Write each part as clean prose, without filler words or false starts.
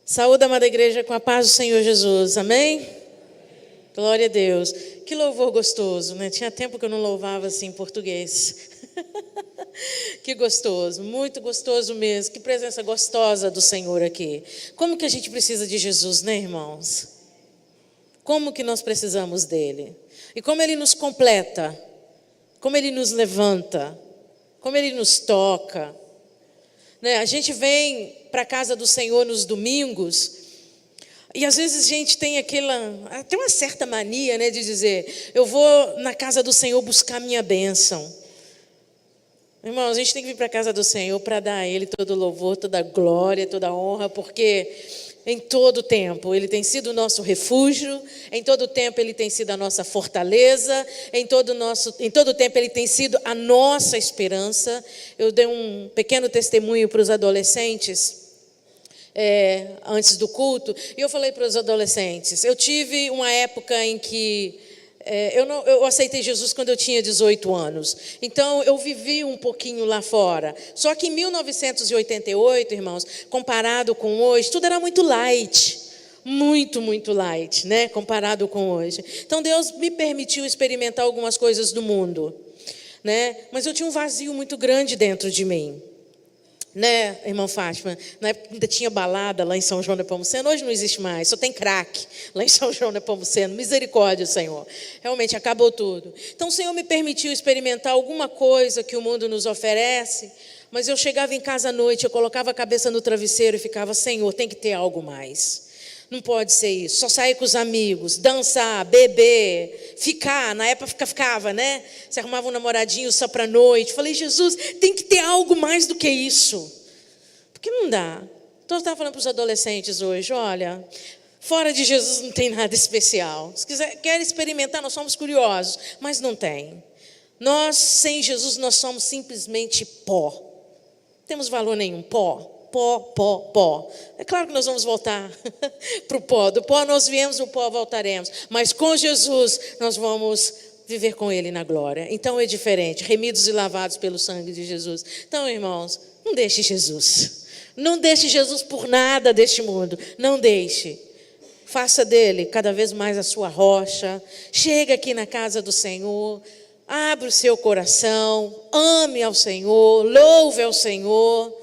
Saúde, amada igreja, com a paz do Senhor Jesus, amém? Glória a Deus. Que louvor gostoso, né? Tinha tempo que eu não louvava assim em português. Que gostoso, muito gostoso mesmo. Que presença gostosa do Senhor aqui. Como que a gente precisa de Jesus, né, irmãos? Como que nós precisamos dele? E como ele nos completa, como ele nos levanta, como ele nos toca. Né? A gente vem para a casa do Senhor nos domingos e às vezes a gente tem até uma certa mania, né, de dizer: eu vou na casa do Senhor buscar minha bênção. Irmãos, a gente tem que vir para a casa do Senhor para dar a Ele todo louvor, toda glória, toda honra, porque em todo tempo Ele tem sido o nosso refúgio, em todo tempo Ele tem sido a nossa fortaleza, em todo tempo Ele tem sido a nossa esperança. Eu dei um pequeno testemunho para os adolescentes antes do culto, e eu falei para os adolescentes: eu tive uma época em que eu aceitei Jesus quando eu tinha 18 anos. Então, eu vivi um pouquinho lá fora. Só que em 1988, irmãos, comparado com hoje, tudo era muito light. Muito, muito light, né? Comparado com hoje. Então, Deus me permitiu experimentar algumas coisas do mundo, né? Mas eu tinha um vazio muito grande dentro de mim. Né, irmã Fátima? Na época ainda tinha balada lá em São João Nepomuceno. Hoje não existe mais, só tem crack lá em São João Nepomuceno. Misericórdia, Senhor. Realmente acabou tudo. Então o Senhor me permitiu experimentar alguma coisa que o mundo nos oferece. Mas eu chegava em casa à noite, eu colocava a cabeça no travesseiro e ficava: Senhor, tem que ter algo mais. Não pode ser isso, só sair com os amigos, dançar, beber, ficar. Na época ficava, né? Você arrumava um namoradinho só para a noite. Falei: Jesus, tem que ter algo mais do que isso. Porque não dá. Então eu estava falando para os adolescentes hoje: olha, fora de Jesus não tem nada especial. Se quer experimentar, nós somos curiosos, mas não tem. Nós, sem Jesus, nós somos simplesmente pó. Não temos valor nenhum, pó. Pó. É claro que nós vamos voltar para o pó. Do pó nós viemos, do pó voltaremos. Mas com Jesus nós vamos viver com Ele na glória. Então é diferente, remidos e lavados pelo sangue de Jesus. Então, irmãos, não deixe Jesus. Não deixe Jesus por nada deste mundo. Não deixe. Faça dele cada vez mais a sua rocha. Chega aqui na casa do Senhor. Abre o seu coração. Ame ao Senhor. Louve ao Senhor.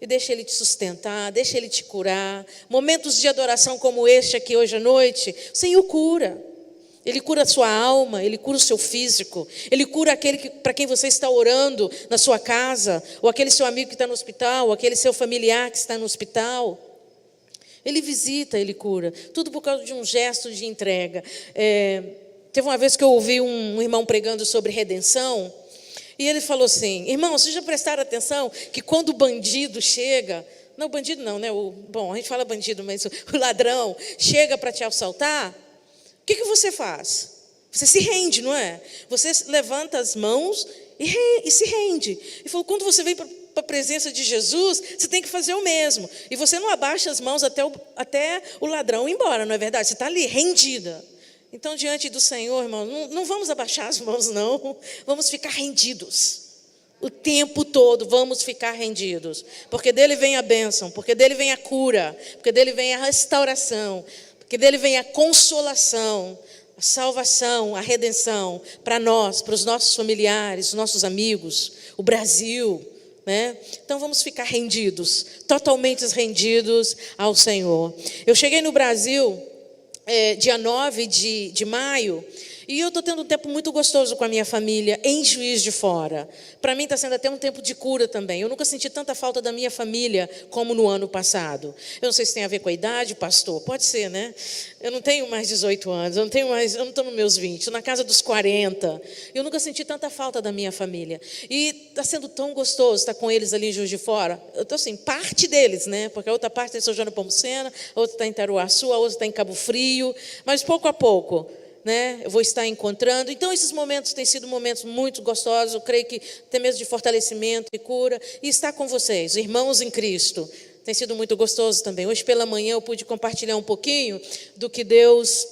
E deixa Ele te sustentar, deixa Ele te curar. Momentos de adoração como este aqui hoje à noite, o Senhor cura. Ele cura a sua alma, Ele cura o seu físico. Ele cura aquele para quem você está orando na sua casa, ou aquele seu amigo que está no hospital, ou aquele seu familiar que está no hospital. Ele visita, Ele cura. Tudo por causa de um gesto de entrega. Teve uma vez que eu ouvi um irmão pregando sobre redenção. E ele falou assim: irmão, vocês já prestaram atenção que quando o bandido chega, não, o bandido não, né? Bom, a gente fala bandido, mas o ladrão chega para te assaltar, o que você faz? Você se rende, não é? Você levanta as mãos e se rende. Ele falou: quando você vem para a presença de Jesus, você tem que fazer o mesmo. E você não abaixa as mãos até o ladrão ir embora, não é verdade? Você está ali, rendida. Então, diante do Senhor, irmão, não vamos abaixar as mãos, não. Vamos ficar rendidos. O tempo todo vamos ficar rendidos. Porque dele vem a bênção, porque dele vem a cura, porque dele vem a restauração, porque dele vem a consolação, a salvação, a redenção para nós, para os nossos familiares, os nossos amigos, o Brasil, né? Então vamos ficar rendidos, totalmente rendidos ao Senhor. Eu cheguei no Brasil dia 9 de maio, e eu estou tendo um tempo muito gostoso com a minha família em Juiz de Fora. Para mim está sendo até um tempo de cura também. Eu nunca senti tanta falta da minha família como no ano passado. Eu não sei se tem a ver com a idade, pastor. Pode ser, né? Eu não tenho mais 18 anos, eu não estou nos meus 20, estou na casa dos 40. Eu nunca senti tanta falta da minha família. E está sendo tão gostoso estar com eles ali em Juiz de Fora. Eu estou assim, parte deles, né? Porque a outra parte está em São João Nepomuceno, a outra está em Taruaçu, a outra está em Cabo Frio. Mas pouco a pouco, né, eu vou estar encontrando. Então esses momentos têm sido momentos muito gostosos. Eu creio que até mesmo de fortalecimento e cura. E estar com vocês, irmãos em Cristo, tem sido muito gostoso também. Hoje pela manhã eu pude compartilhar um pouquinho do que Deus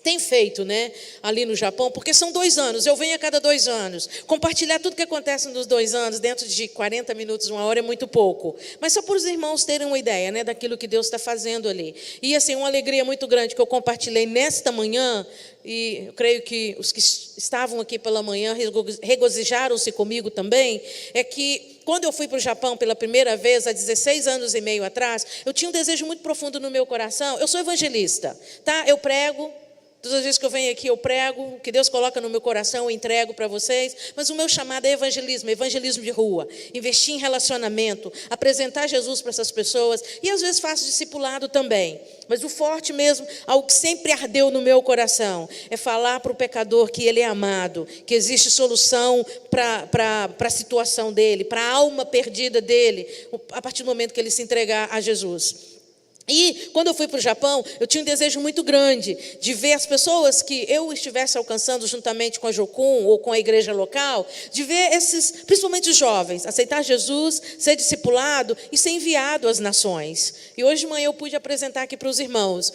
tem feito, né, ali no Japão, porque são 2 anos, eu venho a cada 2 anos. Compartilhar tudo que acontece nos 2 anos, dentro de 40 minutos, 1 hora, é muito pouco. Mas só para os irmãos terem uma ideia, né, daquilo que Deus está fazendo ali. E assim, uma alegria muito grande que eu compartilhei nesta manhã, e eu creio que os que estavam aqui pela manhã regozijaram-se comigo também, é que quando eu fui para o Japão pela primeira vez, há 16 anos e meio atrás, eu tinha um desejo muito profundo no meu coração. Eu sou evangelista, tá? Eu prego. Todas as vezes que eu venho aqui eu prego, o que Deus coloca no meu coração eu entrego para vocês, mas o meu chamado é evangelismo de rua, investir em relacionamento, apresentar Jesus para essas pessoas, e às vezes faço discipulado também, mas o forte mesmo, algo que sempre ardeu no meu coração, é falar para o pecador que ele é amado, que existe solução para a situação dele, para a alma perdida dele, a partir do momento que ele se entregar a Jesus. E quando eu fui para o Japão, eu tinha um desejo muito grande de ver as pessoas que eu estivesse alcançando juntamente com a Jocum ou com a igreja local, de ver esses, principalmente os jovens, aceitar Jesus, ser discipulado e ser enviado às nações. E hoje de manhã eu pude apresentar aqui para os irmãos,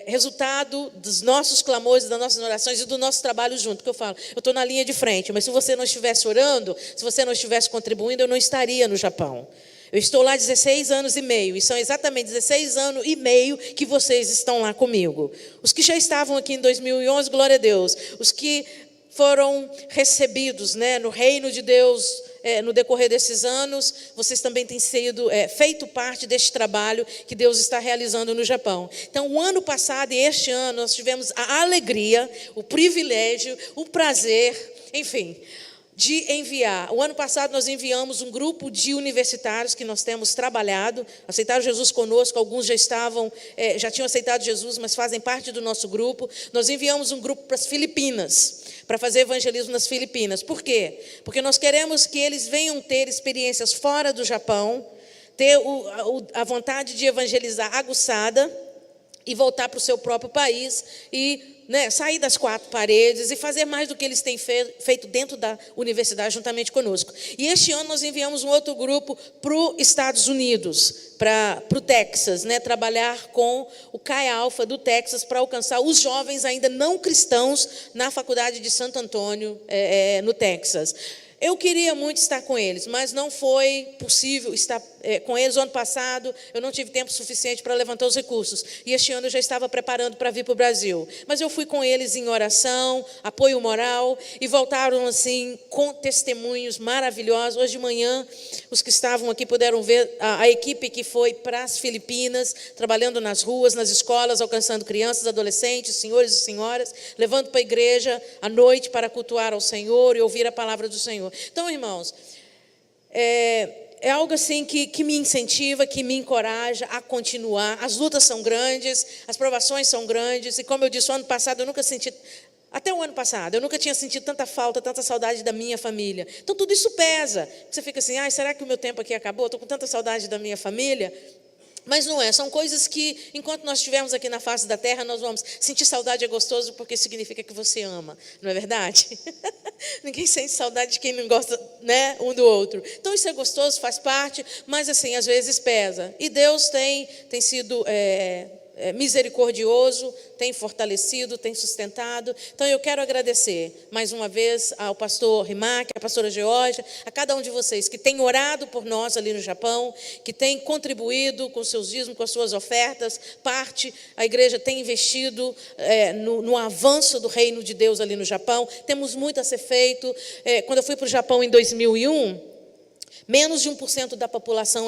resultado dos nossos clamores, das nossas orações e do nosso trabalho junto, que eu falo, eu estou na linha de frente, mas se você não estivesse orando, se você não estivesse contribuindo, eu não estaria no Japão. Eu estou lá 16 anos e meio, e são exatamente 16 anos e meio que vocês estão lá comigo. Os que já estavam aqui em 2011, glória a Deus. Os que foram recebidos, né, no reino de Deus no decorrer desses anos, vocês também têm sido feito parte deste trabalho que Deus está realizando no Japão. Então, o ano passado e este ano, nós tivemos a alegria, o privilégio, o prazer, enfim, de enviar. O ano passado nós enviamos um grupo de universitários que nós temos trabalhado, aceitaram Jesus conosco, alguns já tinham aceitado Jesus, mas fazem parte do nosso grupo. Nós enviamos um grupo para as Filipinas, para fazer evangelismo nas Filipinas. Por quê? Porque nós queremos que eles venham ter experiências fora do Japão, ter a vontade de evangelizar aguçada e voltar para o seu próprio país e sair das 4 paredes e fazer mais do que eles têm feito dentro da universidade juntamente conosco. E este ano nós enviamos um outro grupo para os Estados Unidos, para o Texas, trabalhar com o Chi Alpha do Texas para alcançar os jovens ainda não cristãos na faculdade de Santo Antônio, no Texas. Eu queria muito estar com eles, mas não foi possível estar com eles. O ano passado eu não tive tempo suficiente para levantar os recursos. E este ano eu já estava preparando para vir para o Brasil. Mas eu fui com eles em oração, apoio moral, e voltaram assim com testemunhos maravilhosos. Hoje de manhã, os que estavam aqui puderam ver a equipe que foi para as Filipinas, trabalhando nas ruas, nas escolas, alcançando crianças, adolescentes, senhores e senhoras, levando para a igreja à noite para cultuar ao Senhor e ouvir a palavra do Senhor. Então, irmãos, é algo assim que me incentiva, que me encoraja a continuar. As lutas são grandes, as provações são grandes, e como eu disse, o ano passado eu nunca senti, até o ano passado, eu nunca tinha sentido tanta falta, tanta saudade da minha família. Então tudo isso pesa. Você fica assim, será que o meu tempo aqui acabou? Estou com tanta saudade da minha família. Mas não é, são coisas que, enquanto nós estivermos aqui na face da terra, nós vamos sentir saudade, é gostoso, porque significa que você ama, não é verdade? Ninguém sente saudade de quem não gosta, um do outro. Então isso é gostoso, faz parte, mas assim, às vezes pesa. E Deus tem sido misericordioso, tem fortalecido, tem sustentado. Então eu quero agradecer mais uma vez ao pastor Rimac, à pastora Georgia, a cada um de vocês que tem orado por nós ali no Japão, que tem contribuído com seus dízimos, com as suas ofertas. A igreja tem investido no avanço do reino de Deus ali no Japão. Temos muito a ser feito. Quando eu fui para o Japão em 2001, menos de 1% da população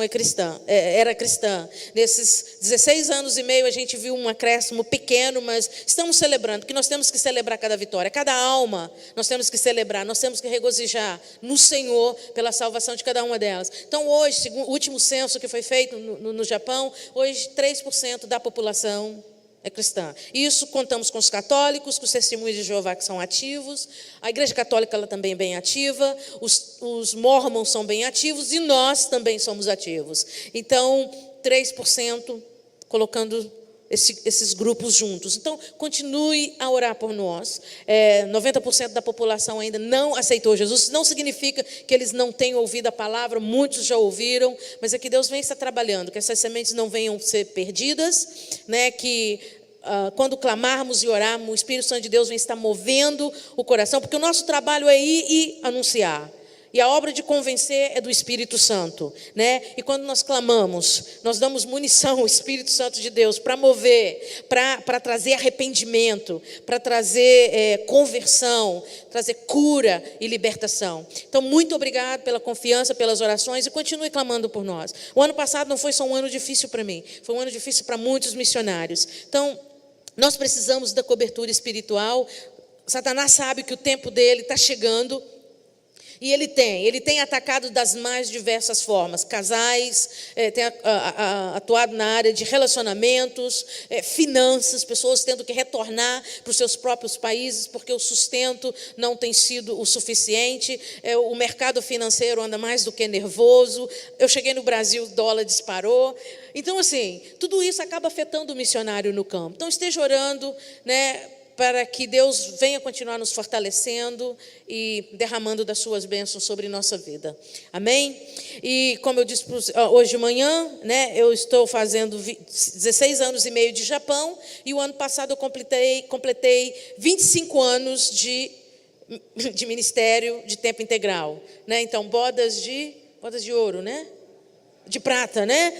era cristã. Nesses 16 anos e meio, a gente viu um acréscimo pequeno, mas estamos celebrando, porque nós temos que celebrar cada vitória, cada alma nós temos que celebrar, nós temos que regozijar no Senhor pela salvação de cada uma delas. Então, hoje, segundo o último censo que foi feito no Japão, hoje 3% da população é cristã. Isso contamos com os católicos, com os testemunhos de Jeová que são ativos, a igreja católica ela também é bem ativa, os mormons são bem ativos e nós também somos ativos. Então, 3% colocando esses grupos juntos. Então, continue a orar por nós. 90% da população ainda não aceitou Jesus. Isso não significa que eles não tenham ouvido a palavra, muitos já ouviram, mas é que Deus vem estar trabalhando, que essas sementes não venham ser perdidas, que quando clamarmos e orarmos, o Espírito Santo de Deus vem estar movendo o coração, porque o nosso trabalho é ir e anunciar. E a obra de convencer é do Espírito Santo, né? E quando nós clamamos, nós damos munição ao Espírito Santo de Deus para mover, para trazer arrependimento, para trazer conversão, trazer cura e libertação. Então, muito obrigado pela confiança, pelas orações, e continue clamando por nós. O ano passado não foi só um ano difícil para mim, foi um ano difícil para muitos missionários. Então, nós precisamos da cobertura espiritual. Satanás sabe que o tempo dele está chegando. E ele tem atacado das mais diversas formas. Casais, tem atuado na área de relacionamentos, finanças, pessoas tendo que retornar para os seus próprios países porque o sustento não tem sido o suficiente. O mercado financeiro anda mais do que nervoso. Eu cheguei no Brasil, o dólar disparou. Então, assim, tudo isso acaba afetando o missionário no campo. Então, esteja orando, né, para que Deus venha continuar nos fortalecendo e derramando das suas bênçãos sobre nossa vida. Amém? E como eu disse hoje de manhã, né, eu estou fazendo 16 anos e meio de Japão, e o ano passado eu completei 25 anos de ministério de tempo integral. Né? Então, bodas de ouro, né? De prata, né?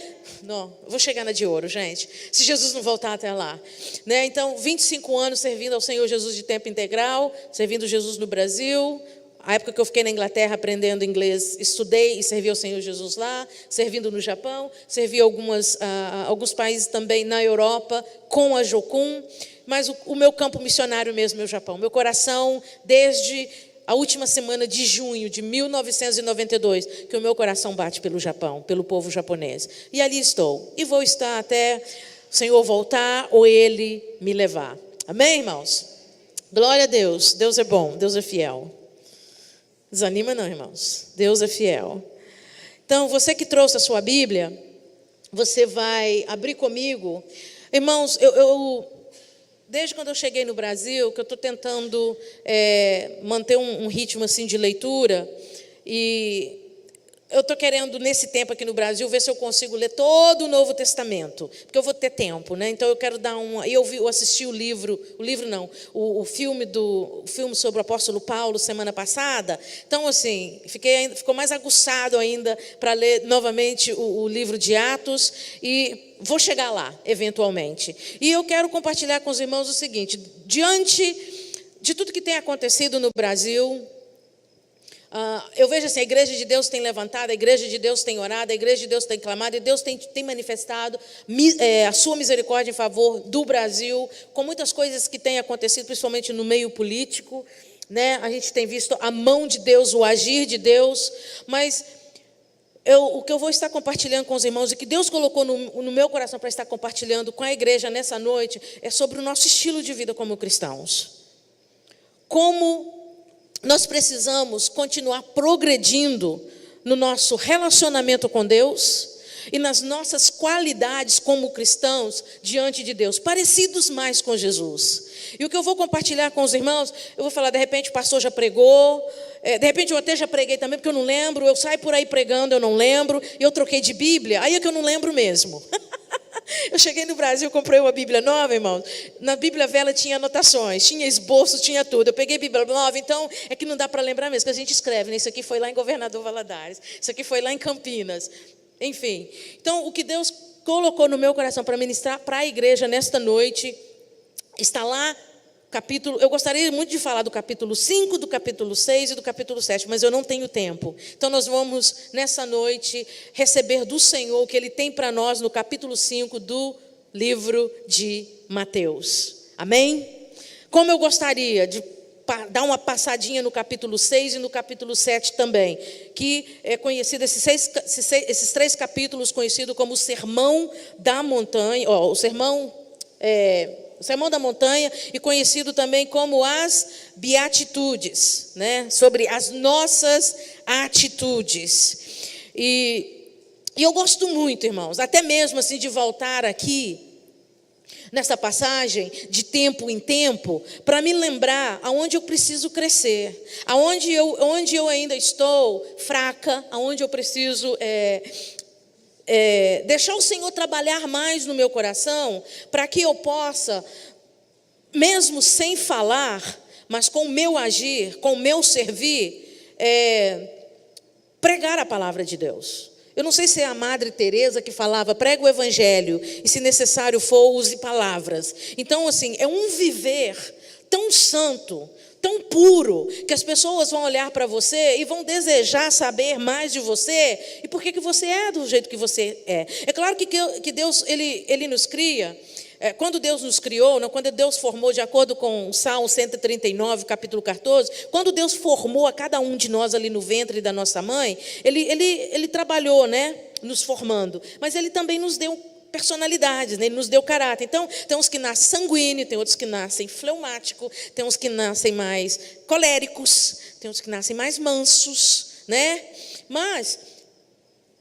Não, eu vou chegar na de ouro, gente. Se Jesus não voltar até lá. Né? Então, 25 anos servindo ao Senhor Jesus de tempo integral, servindo Jesus no Brasil. A época que eu fiquei na Inglaterra aprendendo inglês, estudei e servi ao Senhor Jesus lá, servindo no Japão, servi alguns países também na Europa, com a Jocum. Mas o meu campo missionário mesmo é o Japão. Meu coração, desde a última semana de junho de 1992, que o meu coração bate pelo Japão, pelo povo japonês. E ali estou. E vou estar até o Senhor voltar ou Ele me levar. Amém, irmãos? Glória a Deus. Deus é bom, Deus é fiel. Desanima não, irmãos. Deus é fiel. Então, você que trouxe a sua Bíblia, você vai abrir comigo. Irmãos, desde quando eu cheguei no Brasil, que eu estou tentando manter um ritmo assim de leitura, e eu estou querendo, nesse tempo aqui no Brasil, ver se eu consigo ler todo o Novo Testamento, porque eu vou ter tempo, né? Então eu quero dar eu assisti o filme sobre o apóstolo Paulo semana passada. Então, assim, ficou mais aguçado ainda para ler novamente o livro de Atos, e vou chegar lá, eventualmente. E eu quero compartilhar com os irmãos o seguinte: diante de tudo que tem acontecido no Brasil, eu vejo assim, a igreja de Deus tem levantado, a igreja de Deus tem orado, a igreja de Deus tem clamado, e Deus tem manifestado a sua misericórdia em favor do Brasil, com muitas coisas que têm acontecido, principalmente no meio político, né? A gente tem visto a mão de Deus, o agir de Deus, mas o que eu vou estar compartilhando com os irmãos, e que Deus colocou no meu coração para estar compartilhando com a igreja nessa noite, é sobre o nosso estilo de vida como cristãos. Como nós precisamos continuar progredindo no nosso relacionamento com Deus e nas nossas qualidades como cristãos diante de Deus, parecidos mais com Jesus. E o que eu vou compartilhar com os irmãos, eu vou falar, de repente o pastor já pregou, de repente eu até já preguei também, porque eu não lembro, eu saio por aí pregando, eu não lembro, e eu troquei de Bíblia, aí é que eu não lembro mesmo. Eu cheguei no Brasil, comprei uma Bíblia nova, irmãos. Na Bíblia velha tinha anotações, tinha esboço, tinha tudo. Eu peguei a Bíblia nova, então é que não dá para lembrar mesmo, que a gente escreve, né? Isso aqui foi lá em Governador Valadares, isso aqui foi lá em Campinas. Enfim, então o que Deus colocou no meu coração para ministrar para a igreja nesta noite, está lá, eu gostaria muito de falar do capítulo 5, do capítulo 6 e do capítulo 7, mas eu não tenho tempo. Então nós vamos, nessa noite, receber do Senhor o que Ele tem para nós no capítulo 5 do livro de Mateus. Amém? Como eu gostaria de dar uma passadinha no capítulo 6 e no capítulo 7 também, que é conhecido, esses 3 capítulos conhecidos como o Sermão da Montanha, o Sermão da Montanha, e conhecido também como as Beatitudes, né? Sobre as nossas atitudes. E eu gosto muito, irmãos, até mesmo assim de voltar aqui nessa passagem, de tempo em tempo, para me lembrar aonde eu preciso crescer, onde eu ainda estou fraca, aonde eu preciso deixar o Senhor trabalhar mais no meu coração, para que eu possa, mesmo sem falar, mas com o meu agir, com o meu servir, pregar a palavra de Deus. Eu não sei se é a Madre Teresa que falava, prega o evangelho, e se necessário for, use palavras. Então, assim, é um viver tão santo, tão puro, que as pessoas vão olhar para você e vão desejar saber mais de você, e por que você é do jeito que você é. É claro que Deus, Ele nos cria. Quando Deus nos criou, quando Deus formou, de acordo com o Salmo 139, capítulo 14, quando Deus formou a cada um de nós ali no ventre da nossa mãe, Ele trabalhou, nos formando, mas Ele também nos deu personalidades, Ele nos deu caráter. Então, tem uns que nascem sanguíneos, tem outros que nascem fleumáticos, tem uns que nascem mais coléricos, tem outros que nascem mais mansos, Mas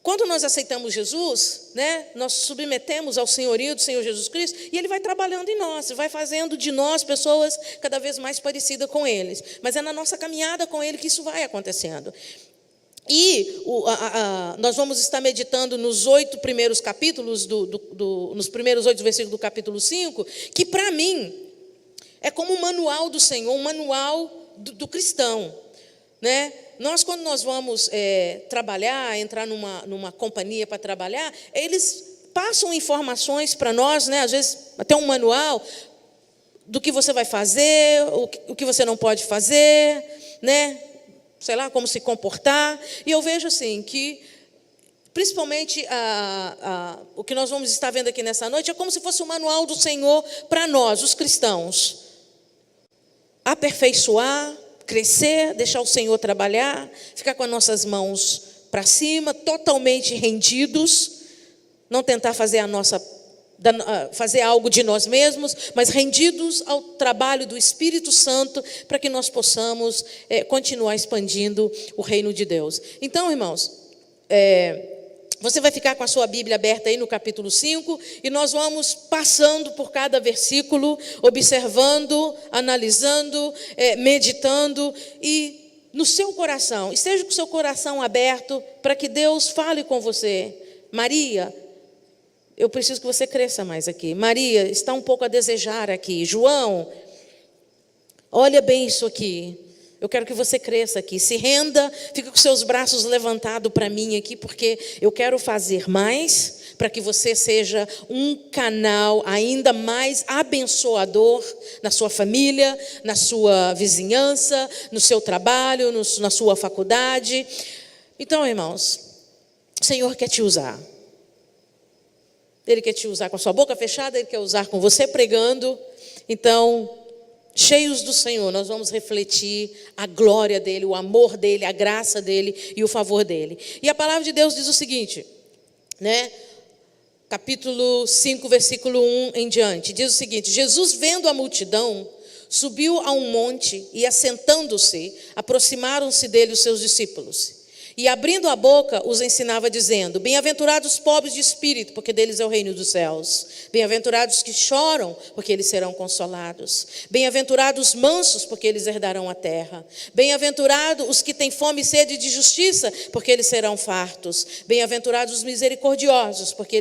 quando nós aceitamos Jesus, nós submetemos ao senhorio do Senhor Jesus Cristo, e Ele vai trabalhando em nós, vai fazendo de nós pessoas cada vez mais parecidas com eles. Mas é na nossa caminhada com Ele que isso vai acontecendo. E nós vamos estar meditando nos 8 primeiros capítulos, nos primeiros 8 versículos do capítulo 5, que para mim é como um manual do Senhor, um manual do cristão, Nós, quando nós vamos trabalhar, entrar numa companhia para trabalhar, eles passam informações para nós, às vezes até um manual do que você vai fazer, o que você não pode fazer, sei lá, como se comportar. E eu vejo assim que, principalmente, o que nós vamos estar vendo aqui nessa noite é como se fosse o manual do Senhor para nós, os cristãos. Aperfeiçoar, crescer, deixar o Senhor trabalhar, ficar com as nossas mãos para cima, totalmente rendidos, não tentar fazer algo de nós mesmos, mas rendidos ao trabalho do Espírito Santo, para que nós possamos continuar expandindo o reino de Deus. Então, irmãos, você vai ficar com a sua Bíblia aberta aí no capítulo 5, e nós vamos passando por cada versículo, observando, analisando, meditando, e no seu coração, esteja com o seu coração aberto para que Deus fale com você. Maria, eu preciso que você cresça mais aqui. Maria, está um pouco a desejar aqui. João, olha bem isso aqui. Eu quero que você cresça aqui, se renda, fica com seus braços levantados para mim aqui, porque eu quero fazer mais, para que você seja um canal ainda mais abençoador na sua família, na sua vizinhança, no seu trabalho, na sua faculdade. Então, irmãos, o Senhor quer te usar. Ele quer te usar com a sua boca fechada, Ele quer usar com você pregando. Então, cheios do Senhor, nós vamos refletir a glória dEle, o amor dEle, a graça dEle e o favor dEle. E a palavra de Deus diz o seguinte, capítulo 5, versículo 1 em diante, diz o seguinte: Jesus, vendo a multidão, subiu a um monte e, assentando-se, aproximaram-se dele os seus discípulos. E, abrindo a boca, os ensinava, dizendo: bem-aventurados os pobres de espírito, porque deles é o reino dos céus. Bem-aventurados os que choram, porque eles serão consolados. Bem-aventurados os mansos, porque eles herdarão a terra. Bem-aventurados os que têm fome e sede de justiça, porque eles serão fartos. Bem-aventurados os misericordiosos, porque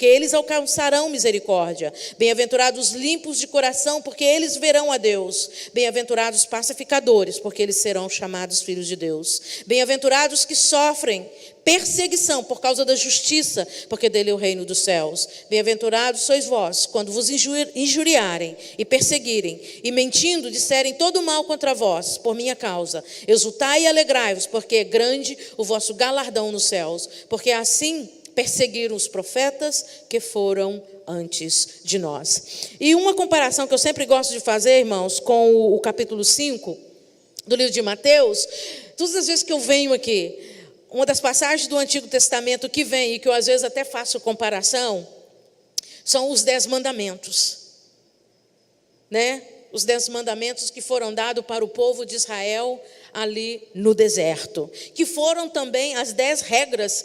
eles alcançarão misericórdia. Bem-aventurados os limpos de coração, porque eles verão a Deus. Bem-aventurados os pacificadores, porque eles serão chamados filhos de Deus. Bem-aventurados os que sofrem perseguição por causa da justiça, porque dele é o reino dos céus. Bem-aventurados sois vós, quando vos injuriarem e perseguirem, e mentindo disserem todo mal contra vós, por minha causa. Exultai e alegrai-vos, porque é grande o vosso galardão nos céus, porque assim perseguiram os profetas que foram antes de nós. E uma comparação que eu sempre gosto de fazer, irmãos, com o capítulo 5 do livro de Mateus. Todas as vezes que eu venho aqui, uma das passagens do Antigo Testamento que vem, e que eu às vezes até faço comparação, são os 10 mandamentos. Os 10 mandamentos que foram dados para o povo de Israel ali no deserto. Que foram também as 10 regras,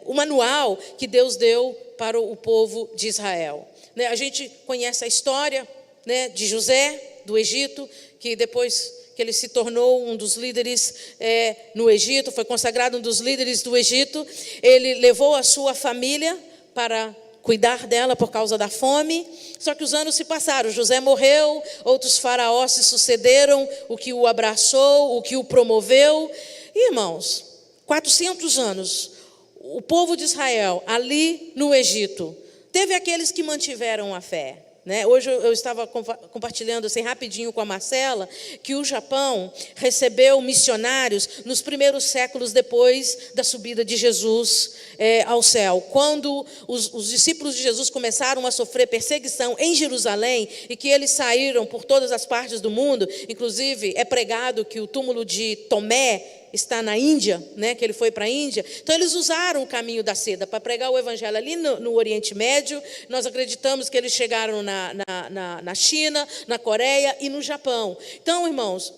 o manual que Deus deu para o povo de Israel. A gente conhece a história de José, do Egito, que depois que ele se tornou um dos líderes no Egito, foi consagrado um dos líderes do Egito. Ele levou a sua família para cuidar dela por causa da fome. Só que os anos se passaram, José morreu, outros faraós se sucederam, o que o abraçou, o que o promoveu. E, irmãos, 400 anos, o povo de Israel ali no Egito, teve aqueles que mantiveram a fé. Hoje eu estava compartilhando assim, rapidinho com a Marcela, que o Japão recebeu missionários nos primeiros séculos depois da subida de Jesus ao céu. Quando os discípulos de Jesus começaram a sofrer perseguição em Jerusalém, e que eles saíram por todas as partes do mundo, inclusive é pregado que o túmulo de Tomé está na Índia, que ele foi para a Índia. Então eles usaram o caminho da seda para pregar o evangelho ali no Oriente Médio. Nós acreditamos que eles chegaram na China, na Coreia e no Japão. Então, irmãos,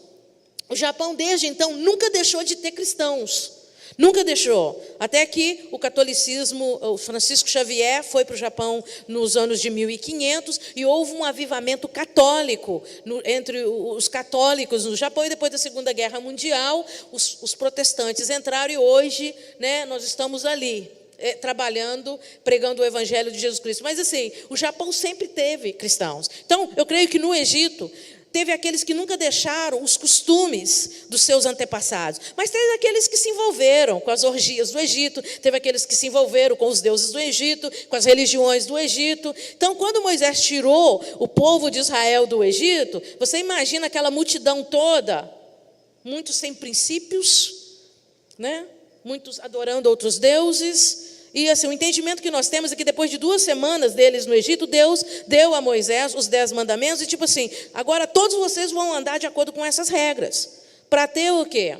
o Japão desde então nunca deixou de ter cristãos. Nunca deixou. Até que o catolicismo, o Francisco Xavier foi para o Japão nos anos de 1500 e houve um avivamento católico entre os católicos no Japão. E depois da Segunda Guerra Mundial, os protestantes entraram e hoje nós estamos ali, trabalhando, pregando o evangelho de Jesus Cristo. Mas assim, o Japão sempre teve cristãos. Então, eu creio que no Egito teve aqueles que nunca deixaram os costumes dos seus antepassados, mas teve aqueles que se envolveram com as orgias do Egito, teve aqueles que se envolveram com os deuses do Egito, com as religiões do Egito. Então, quando Moisés tirou o povo de Israel do Egito, você imagina aquela multidão toda, muitos sem princípios, muitos adorando outros deuses. E assim, o entendimento que nós temos é que depois de 2 semanas deles no Egito, Deus deu a Moisés os 10 mandamentos, e tipo assim, agora todos vocês vão andar de acordo com essas regras, para ter o quê?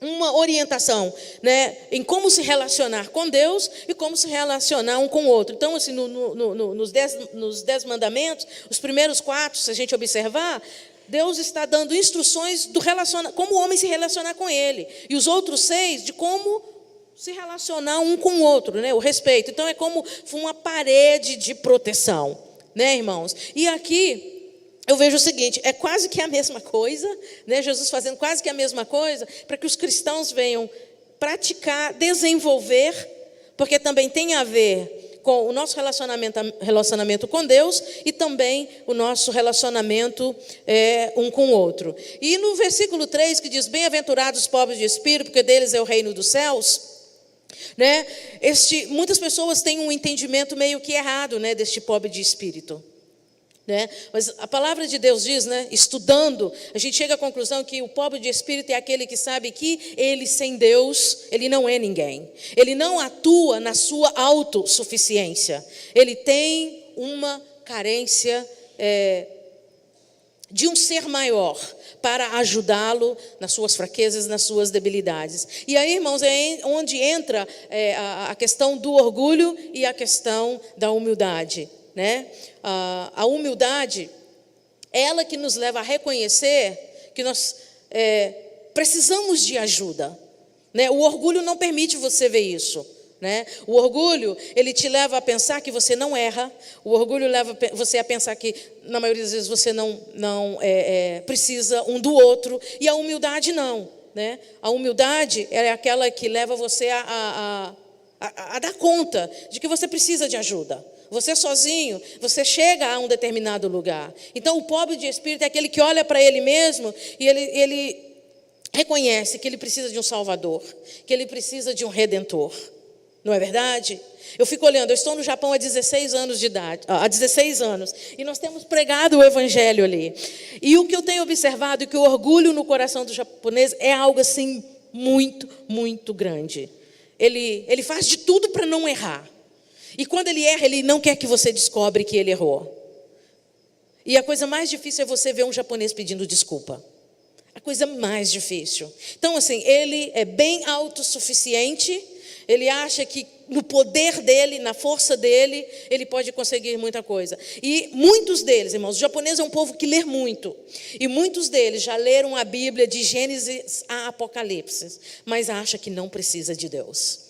Uma orientação, em como se relacionar com Deus e como se relacionar um com o outro. Então, assim, nos 10 mandamentos, os primeiros 4, se a gente observar, Deus está dando instruções como o homem se relacionar com ele, e os outros 6 de como se relacionar um com o outro, o respeito. Então, é como uma parede de proteção, irmãos? E aqui, eu vejo o seguinte, é quase que a mesma coisa, Jesus fazendo quase que a mesma coisa, para que os cristãos venham praticar, desenvolver, porque também tem a ver com o nosso relacionamento com Deus e também o nosso relacionamento um com o outro. E no versículo 3, que diz, bem-aventurados os pobres de espírito, porque deles é o reino dos céus, muitas pessoas têm um entendimento meio que errado, deste pobre de espírito, Mas a palavra de Deus diz, estudando, a gente chega à conclusão que o pobre de espírito é aquele que sabe que ele sem Deus, ele não é ninguém. Ele não atua na sua autossuficiência. Ele tem uma carência de um ser maior para ajudá-lo nas suas fraquezas, nas suas debilidades. E aí, irmãos, é onde entra a questão do orgulho e a questão da humildade. A humildade é ela que nos leva a reconhecer que nós precisamos de ajuda. O orgulho não permite você ver isso. O orgulho, ele te leva a pensar que você não erra. O orgulho leva você a pensar que, na maioria das vezes, você não precisa um do outro. E a humildade não. A humildade é aquela que leva você a dar conta de que você precisa de ajuda. Você sozinho, você chega a um determinado lugar. Então, o pobre de espírito é aquele que olha para ele mesmo e ele reconhece que ele precisa de um Salvador, que ele precisa de um Redentor. Não é verdade? Eu fico olhando, eu estou no Japão há 16 anos de idade, há 16 anos, e nós temos pregado o evangelho ali. E o que eu tenho observado é que o orgulho no coração do japonês é algo assim muito, muito grande. Ele faz de tudo para não errar. E quando ele erra, ele não quer que você descobre que ele errou. E a coisa mais difícil é você ver um japonês pedindo desculpa. A coisa mais difícil. Então, assim, ele é bem autossuficiente. Ele acha que no poder dele, na força dele, ele pode conseguir muita coisa. E muitos deles, irmãos, o japonês é um povo que lê muito. E muitos deles já leram a Bíblia de Gênesis a Apocalipse, mas acha que não precisa de Deus.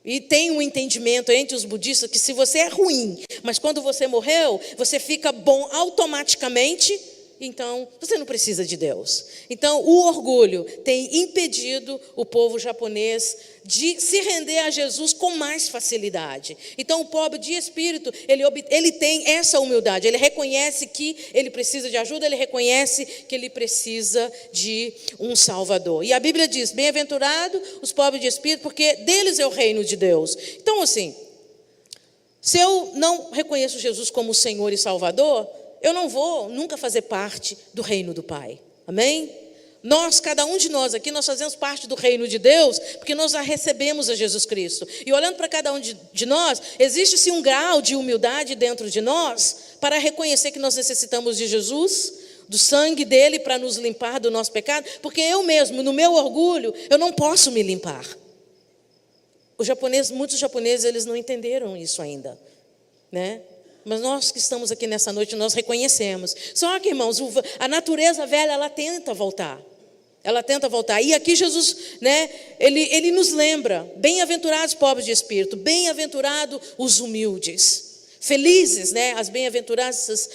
E tem um entendimento entre os budistas que se você é ruim, mas quando você morreu, você fica bom automaticamente então você não precisa de Deus. Então o orgulho tem impedido o povo japonês de se render a Jesus com mais facilidade. Então o pobre de espírito, ele tem essa humildade, ele reconhece que ele precisa de ajuda, ele reconhece que ele precisa de um Salvador. E a Bíblia diz, bem-aventurado os pobres de espírito, porque deles é o reino de Deus. Então assim, se eu não reconheço Jesus como Senhor e Salvador, eu não vou nunca fazer parte do reino do Pai. Amém? Cada um de nós aqui, nós fazemos parte do reino de Deus, porque nós já recebemos a Jesus Cristo. E olhando para cada um de nós, existe sim um grau de humildade dentro de nós, para reconhecer que nós necessitamos de Jesus, do sangue dele para nos limpar do nosso pecado, porque eu mesmo, no meu orgulho, eu não posso me limpar. Muitos japoneses, eles não entenderam isso ainda, né? Mas nós que estamos aqui nessa noite, nós reconhecemos. Só que, irmãos, a natureza velha, ela tenta voltar. Ela tenta voltar. E aqui Jesus, né, ele nos lembra, bem-aventurados pobres de espírito, bem-aventurados os humildes. Felizes, né, as bem-aventuranças,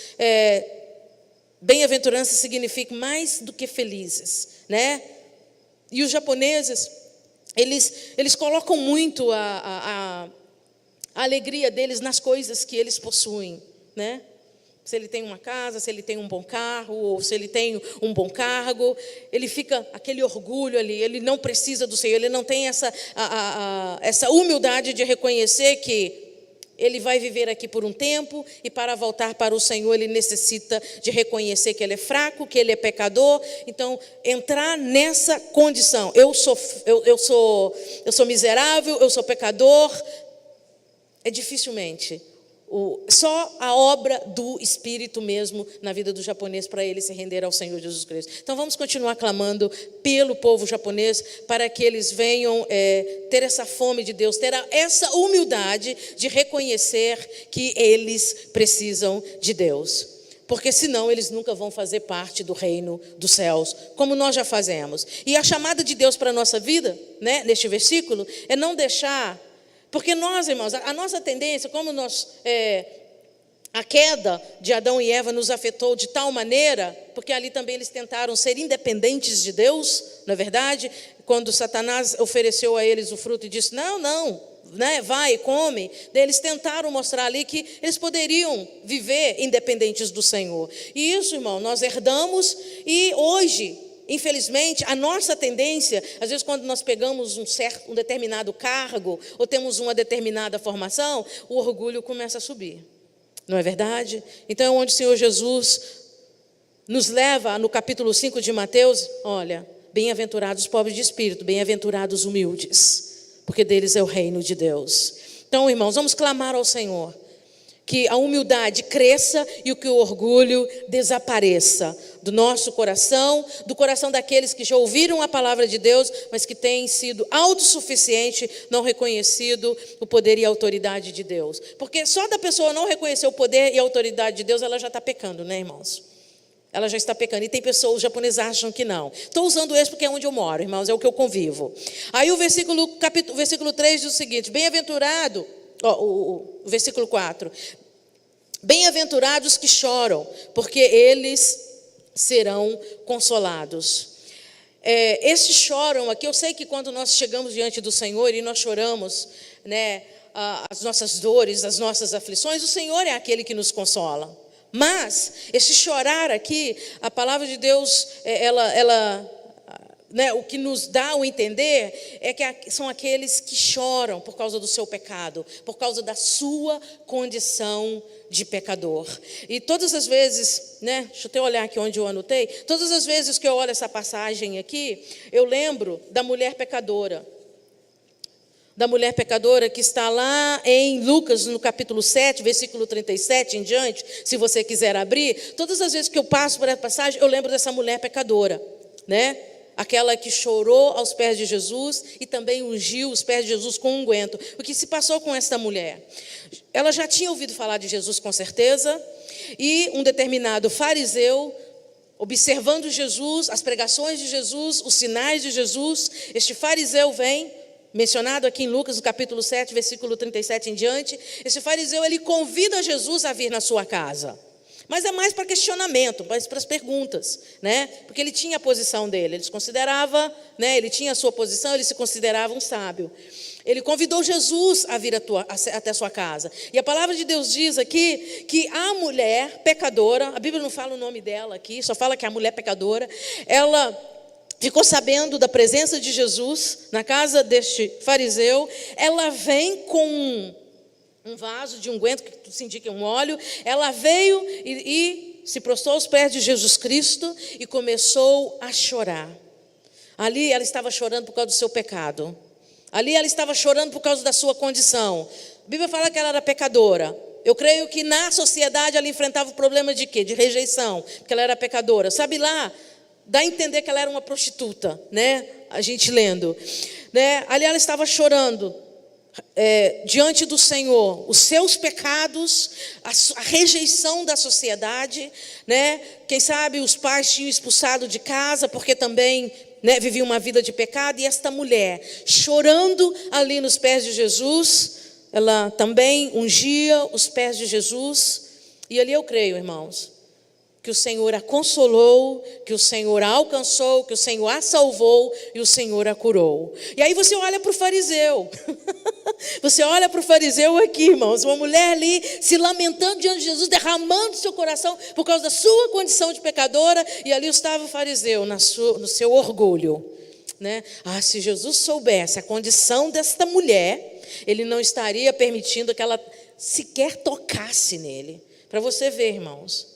bem-aventurança significa mais do que felizes, né? E os japoneses, eles colocam muito a alegria deles nas coisas que eles possuem, né? Se ele tem uma casa, se ele tem um bom carro, ou se ele tem um bom cargo, ele fica aquele orgulho ali, ele não precisa do Senhor, ele não tem essa humildade de reconhecer que ele vai viver aqui por um tempo e para voltar para o Senhor ele necessita de reconhecer que ele é fraco, que ele é pecador. Então, entrar nessa condição, eu sou miserável, eu sou pecador, é dificilmente. Só a obra do Espírito mesmo na vida do japonês para ele se render ao Senhor Jesus Cristo. Então vamos continuar clamando pelo povo japonês para que eles venham ter essa fome de Deus, ter essa humildade de reconhecer que eles precisam de Deus. Porque senão eles nunca vão fazer parte do reino dos céus, como nós já fazemos. E a chamada de Deus para a nossa vida, né, neste versículo, é não deixar. Porque nós, irmãos, a nossa tendência, como a queda de Adão e Eva nos afetou de tal maneira, porque ali também eles tentaram ser independentes de Deus, não é verdade? Quando Satanás ofereceu a eles o fruto e disse, não, né, vai, come. Daí eles tentaram mostrar ali que eles poderiam viver independentes do Senhor. E isso, irmão, nós herdamos e hoje, infelizmente, a nossa tendência, às vezes quando nós pegamos um determinado cargo ou temos uma determinada formação, o orgulho começa a subir, não é verdade? Então, onde o Senhor Jesus nos leva no capítulo 5 de Mateus, olha, bem-aventurados os pobres de espírito, bem-aventurados os humildes, porque deles é o reino de Deus. Então, irmãos, vamos clamar ao Senhor que a humildade cresça e que o orgulho desapareça do nosso coração, do coração daqueles que já ouviram a palavra de Deus, mas que têm sido autossuficiente, não reconhecido o poder e a autoridade de Deus. Porque só da pessoa não reconhecer o poder e a autoridade de Deus, ela já está pecando, né, irmãos? Ela já está pecando. E tem pessoas, os japoneses acham que não. Estou usando esse porque é onde eu moro, irmãos, é o que eu convivo. Aí o versículo 3 diz o seguinte, bem-aventurado, o versículo 4, bem-aventurados que choram, porque eles serão consolados. Esses choram aqui, eu sei que quando nós chegamos diante do Senhor e nós choramos, né, as nossas dores, as nossas aflições, o Senhor é aquele que nos consola. Mas esse chorar aqui, a palavra de Deus, né, o que nos dá o entender é que são aqueles que choram por causa do seu pecado, por causa da sua condição de pecador. E todas as vezes, né, deixa eu até olhar aqui onde eu anotei, todas as vezes que eu olho essa passagem aqui, eu lembro da mulher pecadora. Da mulher pecadora que está lá em Lucas, no capítulo 7, versículo 37 em diante, se você quiser abrir. Todas as vezes que eu passo por essa passagem, eu lembro dessa mulher pecadora, né? Aquela que chorou aos pés de Jesus e também ungiu os pés de Jesus com unguento. O que se passou com esta mulher? Ela já tinha ouvido falar de Jesus com certeza, e um determinado fariseu, observando Jesus, as pregações de Jesus, os sinais de Jesus, este fariseu vem, mencionado aqui em Lucas, no capítulo 7, versículo 37 em diante, esse fariseu, ele convida Jesus a vir na sua casa. Mas é mais para questionamento, mais para as perguntas, né? Porque ele tinha a posição dele, ele se considerava, né? Ele tinha a sua posição, ele se considerava um sábio. Ele convidou Jesus a vir até a sua casa. E a palavra de Deus diz aqui que a mulher pecadora, a Bíblia não fala o nome dela aqui, só fala que a mulher pecadora, ela ficou sabendo da presença de Jesus na casa deste fariseu. Ela vem com um vaso de unguento, que se indica um óleo. Ela veio e se prostrou aos pés de Jesus Cristo e começou a chorar. Ali ela estava chorando por causa do seu pecado. Ali ela estava chorando por causa da sua condição. A Bíblia fala que ela era pecadora. Eu creio que na sociedade ela enfrentava o problema de quê? De rejeição, porque ela era pecadora. Sabe lá, dá a entender que ela era uma prostituta, né? A gente lendo, né? Ali ela estava chorando diante do Senhor, os seus pecados, a rejeição da sociedade, né? Quem sabe os pais tinham expulsado de casa porque também, né, vivia uma vida de pecado. E esta mulher, chorando ali nos pés de Jesus, ela também ungia os pés de Jesus. E ali eu creio, irmãos, que o Senhor a consolou, que o Senhor a alcançou, que o Senhor a salvou e o Senhor a curou. E aí você olha para o fariseu. Você olha para o fariseu aqui, irmãos, uma mulher ali se lamentando diante de Jesus, derramando seu coração por causa da sua condição de pecadora. E ali estava o fariseu no seu orgulho, né? Ah, se Jesus soubesse a condição desta mulher, ele não estaria permitindo que ela sequer tocasse nele. Para você ver, irmãos,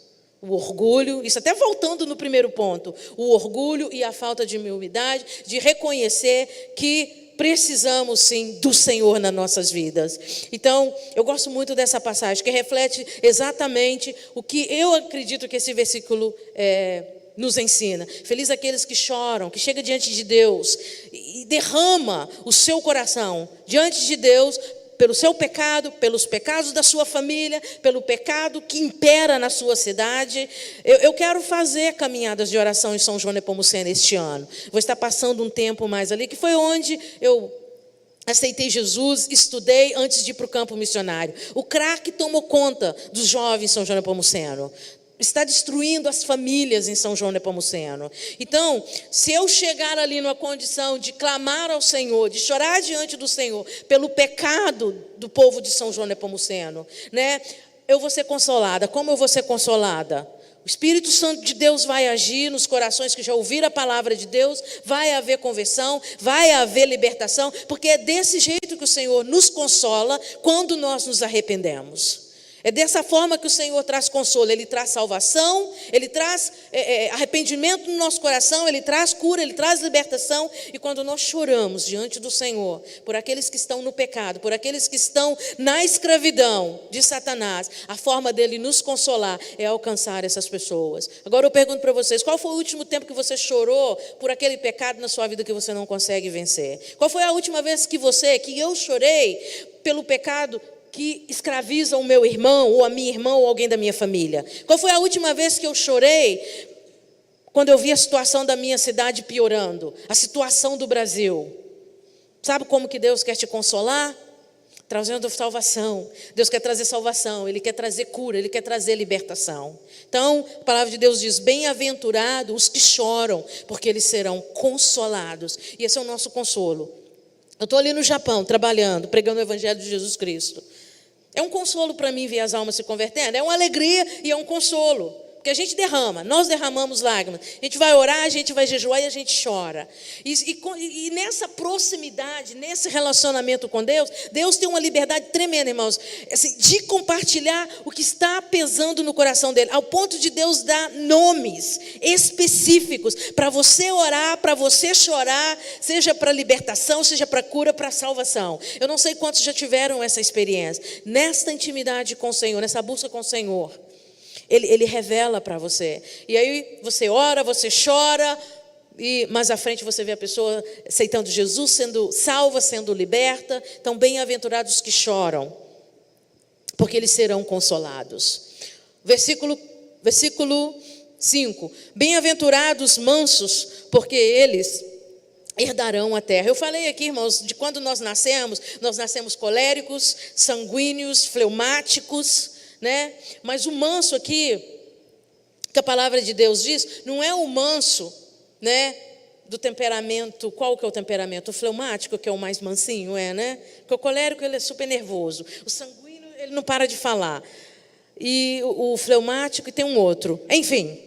o orgulho, isso até voltando no primeiro ponto, o orgulho e a falta de humildade, de reconhecer que precisamos sim do Senhor nas nossas vidas. Então, eu gosto muito dessa passagem, que reflete exatamente o que eu acredito que esse versículo nos ensina. Feliz aqueles que choram, que chegam diante de Deus e derrama o seu coração diante de Deus, pelo seu pecado, pelos pecados da sua família, pelo pecado que impera na sua cidade. Eu quero fazer caminhadas de oração em São João Nepomuceno este ano. Vou estar passando um tempo mais ali, que foi onde eu aceitei Jesus, estudei antes de ir para o campo missionário. O crack tomou conta dos jovens em São João Nepomuceno. Está destruindo as famílias em São João Nepomuceno. Então, se eu chegar ali numa condição de clamar ao Senhor, de chorar diante do Senhor pelo pecado do povo de São João Nepomuceno, né, eu vou ser consolada. Como eu vou ser consolada? O Espírito Santo de Deus vai agir nos corações que já ouviram a palavra de Deus, vai haver conversão, vai haver libertação, porque é desse jeito que o Senhor nos consola quando nós nos arrependemos. É dessa forma que o Senhor traz consolo. Ele traz salvação, Ele traz arrependimento no nosso coração, Ele traz cura, Ele traz libertação. E quando nós choramos diante do Senhor, por aqueles que estão no pecado, por aqueles que estão na escravidão de Satanás, a forma dele nos consolar é alcançar essas pessoas. Agora eu pergunto para vocês, qual foi o último tempo que você chorou por aquele pecado na sua vida que você não consegue vencer? Qual foi a última vez que eu chorei pelo pecado que escraviza o meu irmão, ou a minha irmã, ou alguém da minha família? Qual foi a última vez que eu chorei quando eu vi a situação da minha cidade piorando, a situação do Brasil? Sabe como que Deus quer te consolar? Trazendo salvação. Deus quer trazer salvação, Ele quer trazer cura, Ele quer trazer libertação. Então, a palavra de Deus diz: bem-aventurados os que choram, porque eles serão consolados. E esse é o nosso consolo. Eu estou ali no Japão, trabalhando, pregando o Evangelho de Jesus Cristo. É um consolo para mim ver as almas se convertendo. É uma alegria e é um consolo. Porque a gente derrama, nós derramamos lágrimas. A gente vai orar, a gente vai jejuar e a gente chora. E nessa proximidade, nesse relacionamento com Deus, Deus tem uma liberdade tremenda, irmãos, assim, de compartilhar o que está pesando no coração dele, ao ponto de Deus dar nomes específicos para você orar, para você chorar, seja para libertação, seja para cura, para salvação. Eu não sei quantos já tiveram essa experiência. Nesta intimidade com o Senhor, nessa busca com o Senhor, Ele revela para você. E aí você ora, você chora, e mais à frente você vê a pessoa aceitando Jesus, sendo salva, sendo liberta. Então, bem-aventurados que choram, porque eles serão consolados. Versículo 5. Bem-aventurados mansos, porque eles herdarão a terra. Eu falei aqui, irmãos, de quando nós nascemos coléricos, sanguíneos, fleumáticos, né? Mas o manso aqui, que a palavra de Deus diz, não é o manso, né, do temperamento. Qual que é o temperamento? O fleumático, que é o mais mansinho, né? Porque o colérico, ele é super nervoso. O sanguíneo, ele não para de falar. E o fleumático, e tem um outro. Enfim,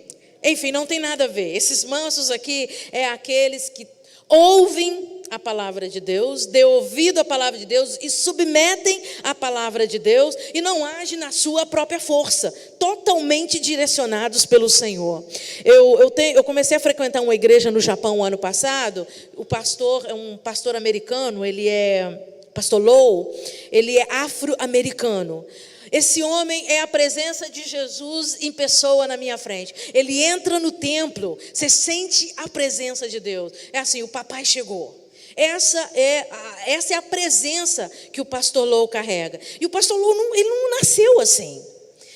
não tem nada a ver. Esses mansos aqui é aqueles que ouvem a palavra de Deus, dê ouvido à palavra de Deus e submetem à palavra de Deus e não agem na sua própria força, totalmente direcionados pelo Senhor. Eu comecei a frequentar uma igreja no Japão ano passado. O pastor é um pastor americano, ele é pastor Low, ele é afro-americano. Esse homem é a presença de Jesus em pessoa na minha frente. Ele entra no templo, você sente a presença de Deus. É assim, o papai chegou. Essa é a presença que o pastor Low carrega. E o pastor Low, ele não nasceu assim.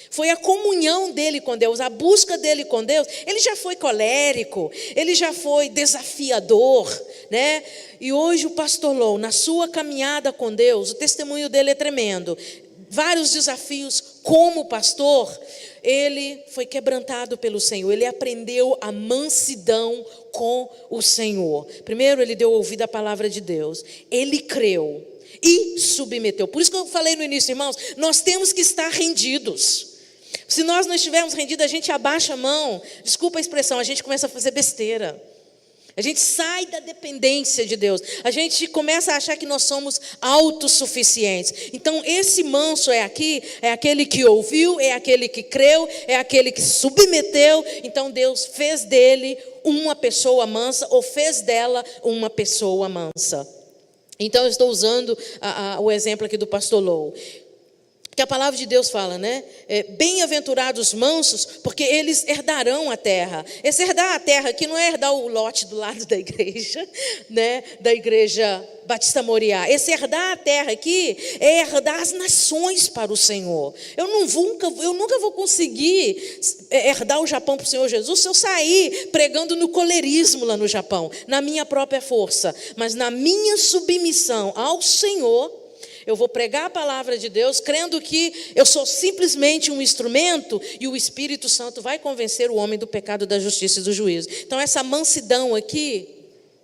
Foi a comunhão dele com Deus, a busca dele com Deus. Ele já foi colérico, ele já foi desafiador, né? E hoje o pastor Low, na sua caminhada com Deus, o testemunho dele é tremendo. Vários desafios como pastor, ele foi quebrantado pelo Senhor. Ele aprendeu a mansidão com o Senhor. Primeiro, ele deu ouvido à palavra de Deus. Ele creu e submeteu. Por isso que eu falei no início, irmãos, nós temos que estar rendidos. Se nós não estivermos rendidos, a gente abaixa a mão. Desculpa a expressão, a gente começa a fazer besteira. A gente sai da dependência de Deus. A gente começa a achar que nós somos autossuficientes. Então, esse manso é aquele que ouviu, é aquele que creu, é aquele que submeteu. Então, Deus fez dele uma pessoa mansa, ou fez dela uma pessoa mansa. Então, eu estou usando o exemplo aqui do pastor Low. Que a palavra de Deus fala, né? Bem-aventurados mansos, porque eles herdarão a terra. Esse herdar a terra aqui não é herdar o lote do lado da igreja, né? Da igreja Batista Moriá. Esse herdar a terra aqui é herdar as nações para o Senhor. Eu nunca vou conseguir herdar o Japão para o Senhor Jesus se eu sair pregando no colerismo lá no Japão, na minha própria força. Mas na minha submissão ao Senhor, eu vou pregar a palavra de Deus, crendo que eu sou simplesmente um instrumento e o Espírito Santo vai convencer o homem do pecado, da justiça e do juízo. Então, essa mansidão aqui,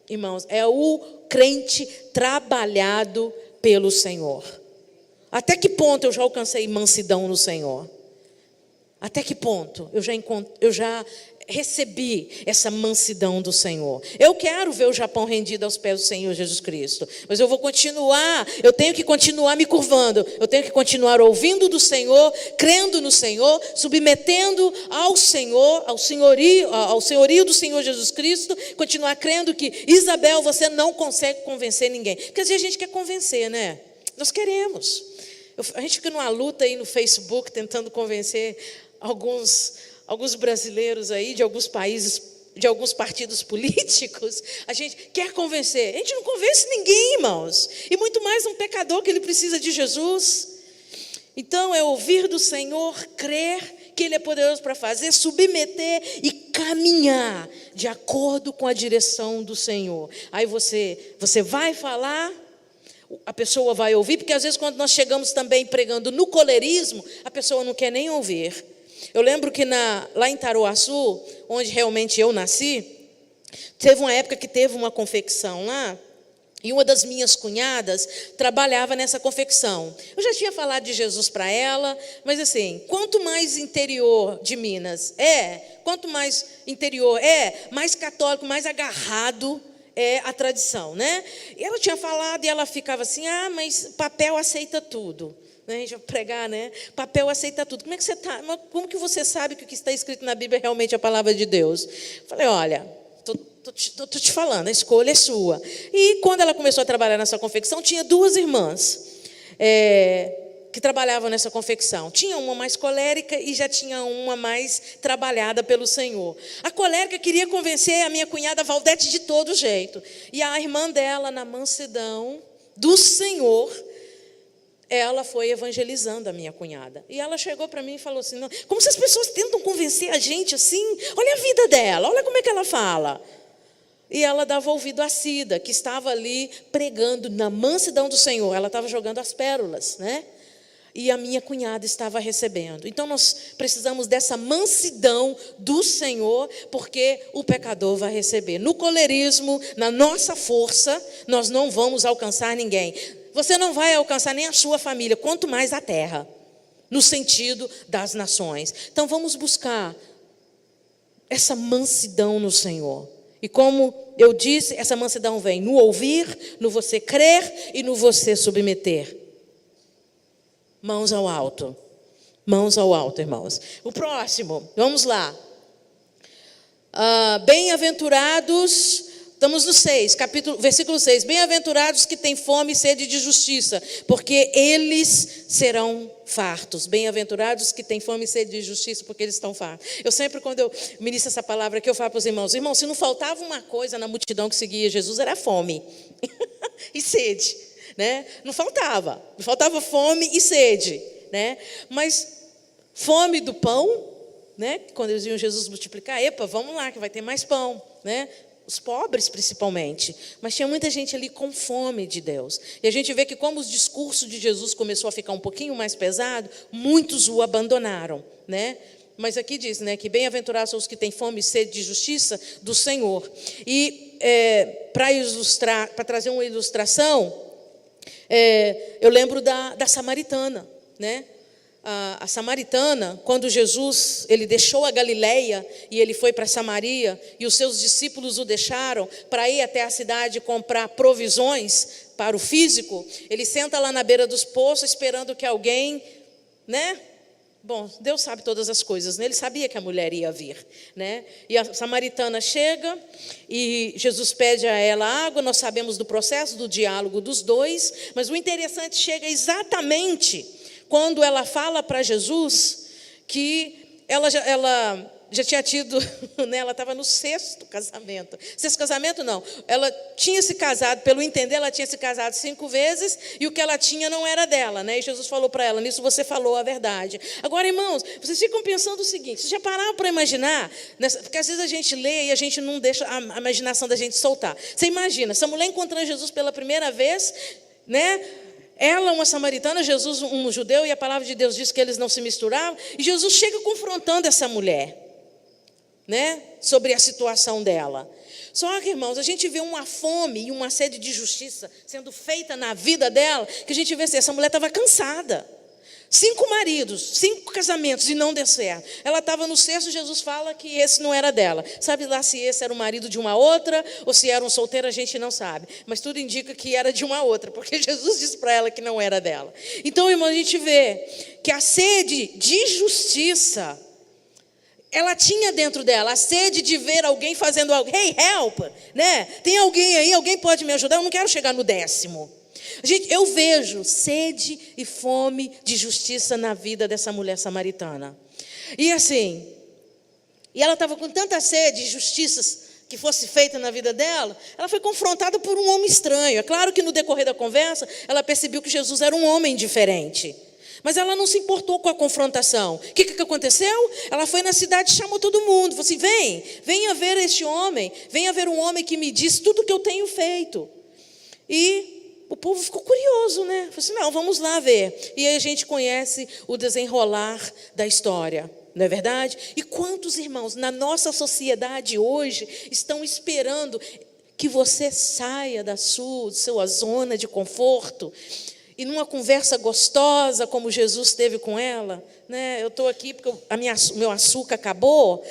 irmãos, é o crente trabalhado pelo Senhor. Até que ponto eu já alcancei mansidão no Senhor? Até que ponto eu já recebi essa mansidão do Senhor? Eu quero ver o Japão rendido aos pés do Senhor Jesus Cristo, mas eu tenho que continuar me curvando, eu tenho que continuar ouvindo do Senhor, crendo no Senhor, submetendo ao Senhor, ao senhorio do Senhor Jesus Cristo, continuar crendo que, Isabel, você não consegue convencer ninguém, porque às vezes a gente quer convencer, né? Nós queremos. A gente fica numa luta aí no Facebook, tentando convencer alguns brasileiros aí, de alguns países, de alguns partidos políticos. A gente quer convencer. A gente não convence ninguém, irmãos. E muito mais um pecador que ele precisa de Jesus. Então, é ouvir do Senhor, crer que Ele é poderoso para fazer, submeter e caminhar de acordo com a direção do Senhor. Aí você vai falar, a pessoa vai ouvir, porque às vezes quando nós chegamos também pregando no colerismo, a pessoa não quer nem ouvir. Eu lembro que lá em Taruaçu, onde realmente eu nasci, teve uma época que teve uma confecção lá, e uma das minhas cunhadas trabalhava nessa confecção. Eu já tinha falado de Jesus para ela, mas assim, quanto mais interior de Minas quanto mais interior mais católico, mais agarrado é a tradição, né? E ela tinha falado e ela ficava assim, mas papel aceita tudo. A gente vai pregar, né? Papel aceita tudo. Como é que você tá? Como que você sabe que o que está escrito na Bíblia é realmente a palavra de Deus? Falei, olha, tô te falando, a escolha é sua. E quando ela começou a trabalhar nessa confecção, tinha duas irmãs que trabalhavam nessa confecção. Tinha uma mais colérica e já tinha uma mais trabalhada pelo Senhor. A colérica queria convencer a minha cunhada Valdete de todo jeito. E a irmã dela, na mansidão do Senhor, ela foi evangelizando a minha cunhada. E ela chegou para mim e falou assim, como se as pessoas tentam convencer a gente assim? Olha a vida dela, olha como é que ela fala. E ela dava ouvido a Cida, que estava ali pregando na mansidão do Senhor. Ela estava jogando as pérolas, né? e a minha cunhada estava recebendo. Então nós precisamos dessa mansidão do Senhor, porque o pecador vai receber. No colerismo, na nossa força, nós não vamos alcançar ninguém. Você não vai alcançar nem a sua família, quanto mais a terra, no sentido das nações. Então vamos buscar essa mansidão no Senhor. E como eu disse, essa mansidão vem no ouvir, no você crer e no você submeter. Mãos ao alto. Mãos ao alto, irmãos. O próximo, vamos lá. Bem-aventurados, estamos no 6, versículo 6. Bem-aventurados que têm fome e sede de justiça, porque eles serão fartos. Bem-aventurados que têm fome e sede de justiça, porque eles estão fartos. Eu sempre, quando eu ministro essa palavra aqui, eu falo para os irmãos: irmãos, se não faltava uma coisa na multidão que seguia Jesus, era fome e sede, né? Não faltava fome e sede, né? Mas fome do pão, né? Quando eles viam Jesus multiplicar, epa, vamos lá que vai ter mais pão, né? Os pobres principalmente, mas tinha muita gente ali com fome de Deus. E a gente vê que como os discursos de Jesus começou a ficar um pouquinho mais pesado, muitos o abandonaram, né? Mas aqui diz, né, que bem-aventurados são os que têm fome e sede de justiça do Senhor. E para ilustrar, para trazer uma ilustração, eu lembro da samaritana, né? A samaritana, quando Jesus, ele deixou a Galileia e ele foi para Samaria, e os seus discípulos o deixaram para ir até a cidade comprar provisões para o físico, ele senta lá na beira dos poços esperando que alguém, né? Bom, Deus sabe todas as coisas, né? Ele sabia que a mulher ia vir, né? E a samaritana chega e Jesus pede a ela água. Nós sabemos do processo, do diálogo dos dois, mas o interessante chega exatamente quando ela fala para Jesus que ela já tinha tido, né, ela estava no 6º casamento. 6º casamento não, ela tinha se casado, pelo entender, ela tinha se casado 5 vezes, e o que ela tinha não era dela, né? E Jesus falou para ela: nisso você falou a verdade. Agora, irmãos, vocês ficam pensando o seguinte: vocês já pararam para imaginar, porque às vezes a gente lê e a gente não deixa a imaginação da gente soltar. Você imagina, essa mulher encontrando Jesus pela primeira vez, né? Ela, uma samaritana, Jesus, um judeu, e a palavra de Deus diz que eles não se misturavam, e Jesus chega confrontando essa mulher, né, sobre a situação dela. Só que, irmãos, a gente vê uma fome e uma sede de justiça sendo feita na vida dela, que a gente vê assim, essa mulher estava cansada. 5 maridos, 5 casamentos e não deu certo. Ela estava no 6º, Jesus fala que esse não era dela. Sabe lá se esse era o marido de uma outra ou se era um solteiro, a gente não sabe. Mas tudo indica que era de uma outra, porque Jesus disse para ela que não era dela. Então, irmão, a gente vê que a sede de justiça, ela tinha dentro dela a sede de ver alguém fazendo algo. Hey, help, né? Tem alguém aí, alguém pode me ajudar? Eu não quero chegar no 10º. Gente, eu vejo sede e fome de justiça na vida dessa mulher samaritana. E assim, e ela estava com tanta sede de justiça que fosse feita na vida dela, ela foi confrontada por um homem estranho. É claro que no decorrer da conversa, ela percebeu que Jesus era um homem diferente. Mas ela não se importou com a confrontação. O que aconteceu? Ela foi na cidade e chamou todo mundo. Falou assim: venha ver este homem, venha ver um homem que me diz tudo o que eu tenho feito. E o povo ficou curioso, né? Falou assim: não, vamos lá ver. E aí a gente conhece o desenrolar da história, não é verdade? E quantos irmãos na nossa sociedade hoje estão esperando que você saia da sua zona de conforto e numa conversa gostosa como Jesus teve com ela, né? Eu estou aqui porque meu açúcar acabou,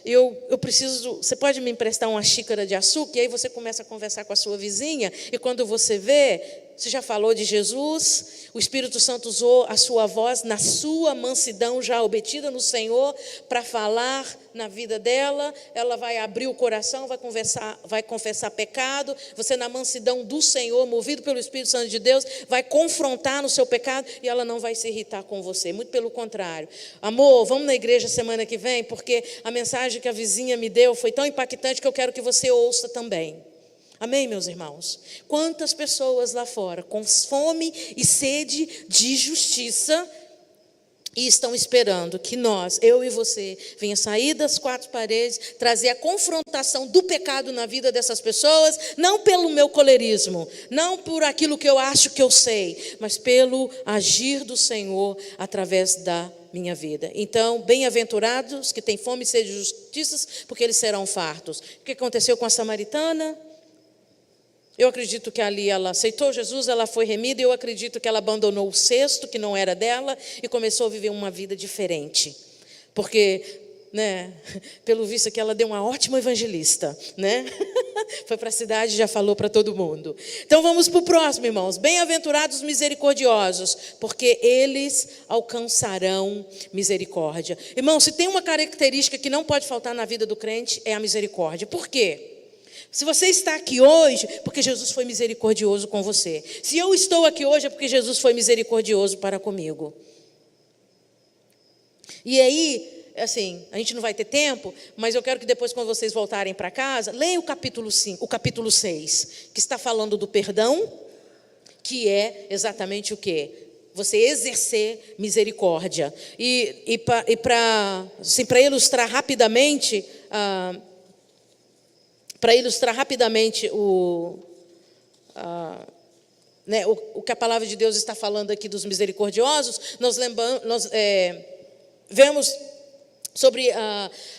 eu preciso, você pode me emprestar uma xícara de açúcar? E aí você começa a conversar com a sua vizinha, e quando você vê, você já falou de Jesus, o Espírito Santo usou a sua voz na sua mansidão já obtida no Senhor para falar na vida dela. Ela vai abrir o coração, vai confessar pecado. Você, na mansidão do Senhor, movido pelo Espírito Santo de Deus, vai confrontar no seu pecado, e ela não vai se irritar com você, muito pelo contrário. Amor, vamos na igreja semana que vem, porque a mensagem que a vizinha me deu foi tão impactante que eu quero que você ouça também. Amém, meus irmãos? Quantas pessoas lá fora com fome e sede de justiça e estão esperando que nós, eu e você, venha sair das quatro paredes, trazer a confrontação do pecado na vida dessas pessoas, não pelo meu colerismo, não por aquilo que eu acho que eu sei, mas pelo agir do Senhor através da minha vida. Então, bem-aventurados que têm fome e sede de justiça, porque eles serão fartos. O que aconteceu com a samaritana? Eu acredito que ali ela aceitou Jesus, ela foi remida, e eu acredito que ela abandonou o cesto, que não era dela, e começou a viver uma vida diferente. Porque, pelo visto que ela deu uma ótima evangelista, Foi para a cidade e já falou para todo mundo. Então vamos para o próximo, irmãos. Bem-aventurados misericordiosos, porque eles alcançarão misericórdia. Irmãos, se tem uma característica que não pode faltar na vida do crente, é a misericórdia. Por quê? Se você está aqui hoje, porque Jesus foi misericordioso com você. Se eu estou aqui hoje, é porque Jesus foi misericordioso para comigo. E aí, assim, a gente não vai ter tempo, mas eu quero que depois, quando vocês voltarem para casa, leiam o capítulo 6, que está falando do perdão, que é exatamente o quê? Você exercer misericórdia. E para ilustrar rapidamente... Para ilustrar rapidamente o que a palavra de Deus está falando aqui dos misericordiosos, nós vemos sobre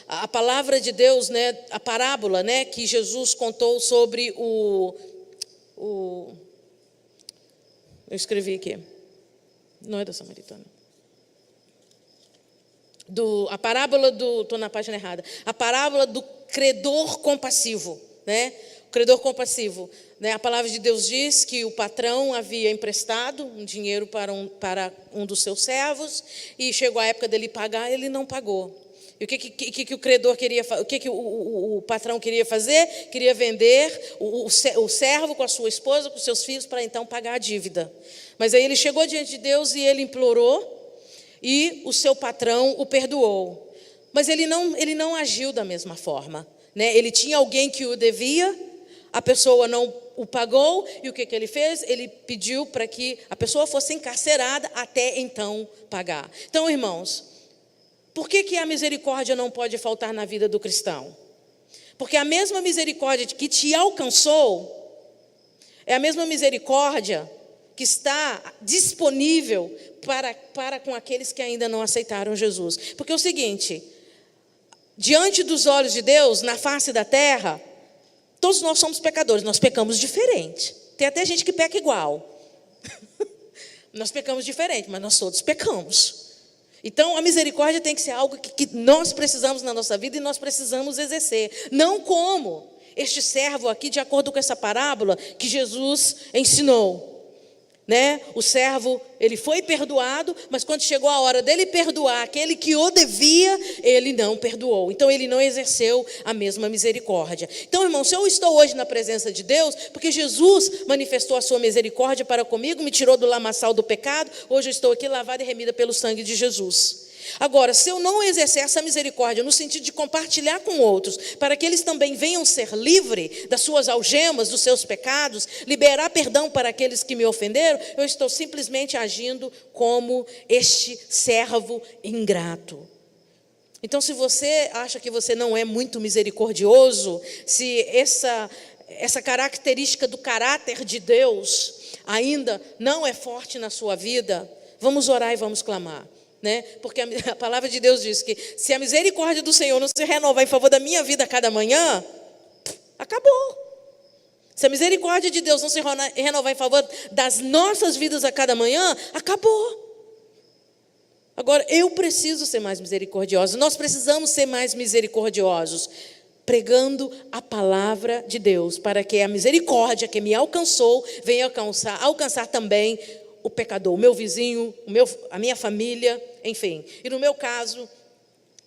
a palavra de Deus, a parábola, que Jesus contou sobre eu escrevi aqui, não é da samaritana. A parábola estou na página errada, a parábola do credor compassivo, O credor compassivo, A palavra de Deus diz que o patrão havia emprestado um dinheiro para um dos seus servos, e chegou a época dele pagar, ele não pagou. E o que o credor queria fazer? O que o patrão queria fazer? Queria vender o servo com a sua esposa, com seus filhos, para então pagar a dívida. Mas aí ele chegou diante de Deus e ele implorou, e o seu patrão o perdoou. Mas ele não agiu da mesma forma. Ele tinha alguém que o devia, a pessoa não o pagou, e o que ele fez? Ele pediu para que a pessoa fosse encarcerada até então pagar. Então, irmãos, por que a misericórdia não pode faltar na vida do cristão? Porque a mesma misericórdia que te alcançou é a mesma misericórdia que está disponível para com aqueles que ainda não aceitaram Jesus. Porque é o seguinte, diante dos olhos de Deus, na face da terra, todos nós somos pecadores, nós pecamos diferente. Tem até gente que peca igual. Nós pecamos diferente, mas nós todos pecamos. Então, a misericórdia tem que ser algo que nós precisamos na nossa vida e nós precisamos exercer. Não como este servo aqui, de acordo com essa parábola que Jesus ensinou. O servo, ele foi perdoado, mas quando chegou a hora dele perdoar aquele que o devia, ele não perdoou. Então, ele não exerceu a mesma misericórdia. Então, irmão, se eu estou hoje na presença de Deus, porque Jesus manifestou a sua misericórdia para comigo, me tirou do lamaçal do pecado, hoje eu estou aqui lavada e remida pelo sangue de Jesus. Agora, se eu não exercer essa misericórdia no sentido de compartilhar com outros, para que eles também venham ser livres das suas algemas, dos seus pecados, liberar perdão para aqueles que me ofenderam, eu estou simplesmente agindo como este servo ingrato. Então, se você acha que você não é muito misericordioso, se essa característica do caráter de Deus ainda não é forte na sua vida, vamos orar e vamos clamar. Porque a palavra de Deus diz que se a misericórdia do Senhor não se renovar em favor da minha vida a cada manhã, acabou. Se a misericórdia de Deus não se renovar em favor das nossas vidas a cada manhã, acabou. Agora, eu preciso ser mais misericordioso, nós precisamos ser mais misericordiosos, pregando a palavra de Deus, para que a misericórdia que me alcançou venha alcançar também o pecador, o meu vizinho, a minha família, enfim. E no meu caso,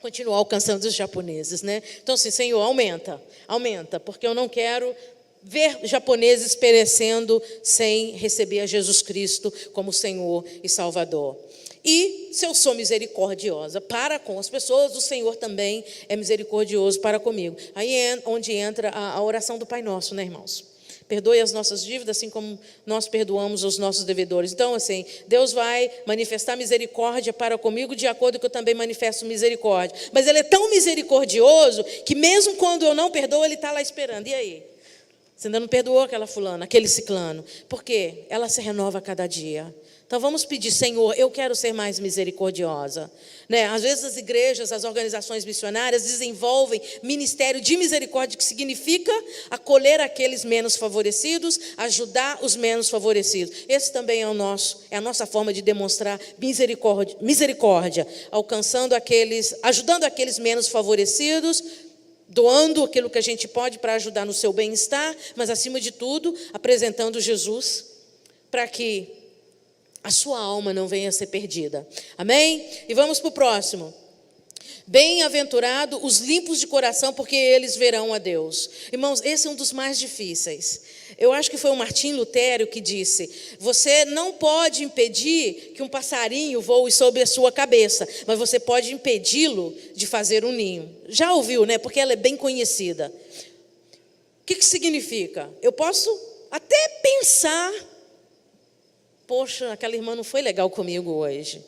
continuar alcançando os japoneses, Então, assim, Senhor, aumenta, porque eu não quero ver japoneses perecendo sem receber a Jesus Cristo como Senhor e Salvador. E se eu sou misericordiosa para com as pessoas, o Senhor também é misericordioso para comigo. Aí é onde entra a oração do Pai Nosso, irmãos? Perdoe as nossas dívidas, assim como nós perdoamos os nossos devedores. Então, assim, Deus vai manifestar misericórdia para comigo, de acordo com que eu também manifesto misericórdia. Mas Ele é tão misericordioso, que mesmo quando eu não perdoo, Ele está lá esperando. E aí? Você ainda não perdoou aquela fulana, aquele ciclano. Por quê? Ela se renova a cada dia. Então vamos pedir, Senhor, eu quero ser mais misericordiosa. Às vezes as igrejas, as organizações missionárias desenvolvem ministério de misericórdia, que significa acolher aqueles menos favorecidos, ajudar os menos favorecidos. Esse também é a nossa forma de demonstrar misericórdia, ajudando aqueles menos favorecidos, doando aquilo que a gente pode para ajudar no seu bem-estar, mas acima de tudo, apresentando Jesus para que a sua alma não venha a ser perdida. Amém? E vamos para o próximo. Bem-aventurado os limpos de coração, porque eles verão a Deus. Irmãos, esse é um dos mais difíceis. Eu acho que foi o Martim Lutero que disse: você não pode impedir que um passarinho voe sobre a sua cabeça, mas você pode impedi-lo de fazer um ninho. Já ouviu, né? Porque ela é bem conhecida. O que significa? Eu posso até pensar: poxa, aquela irmã não foi legal comigo hoje.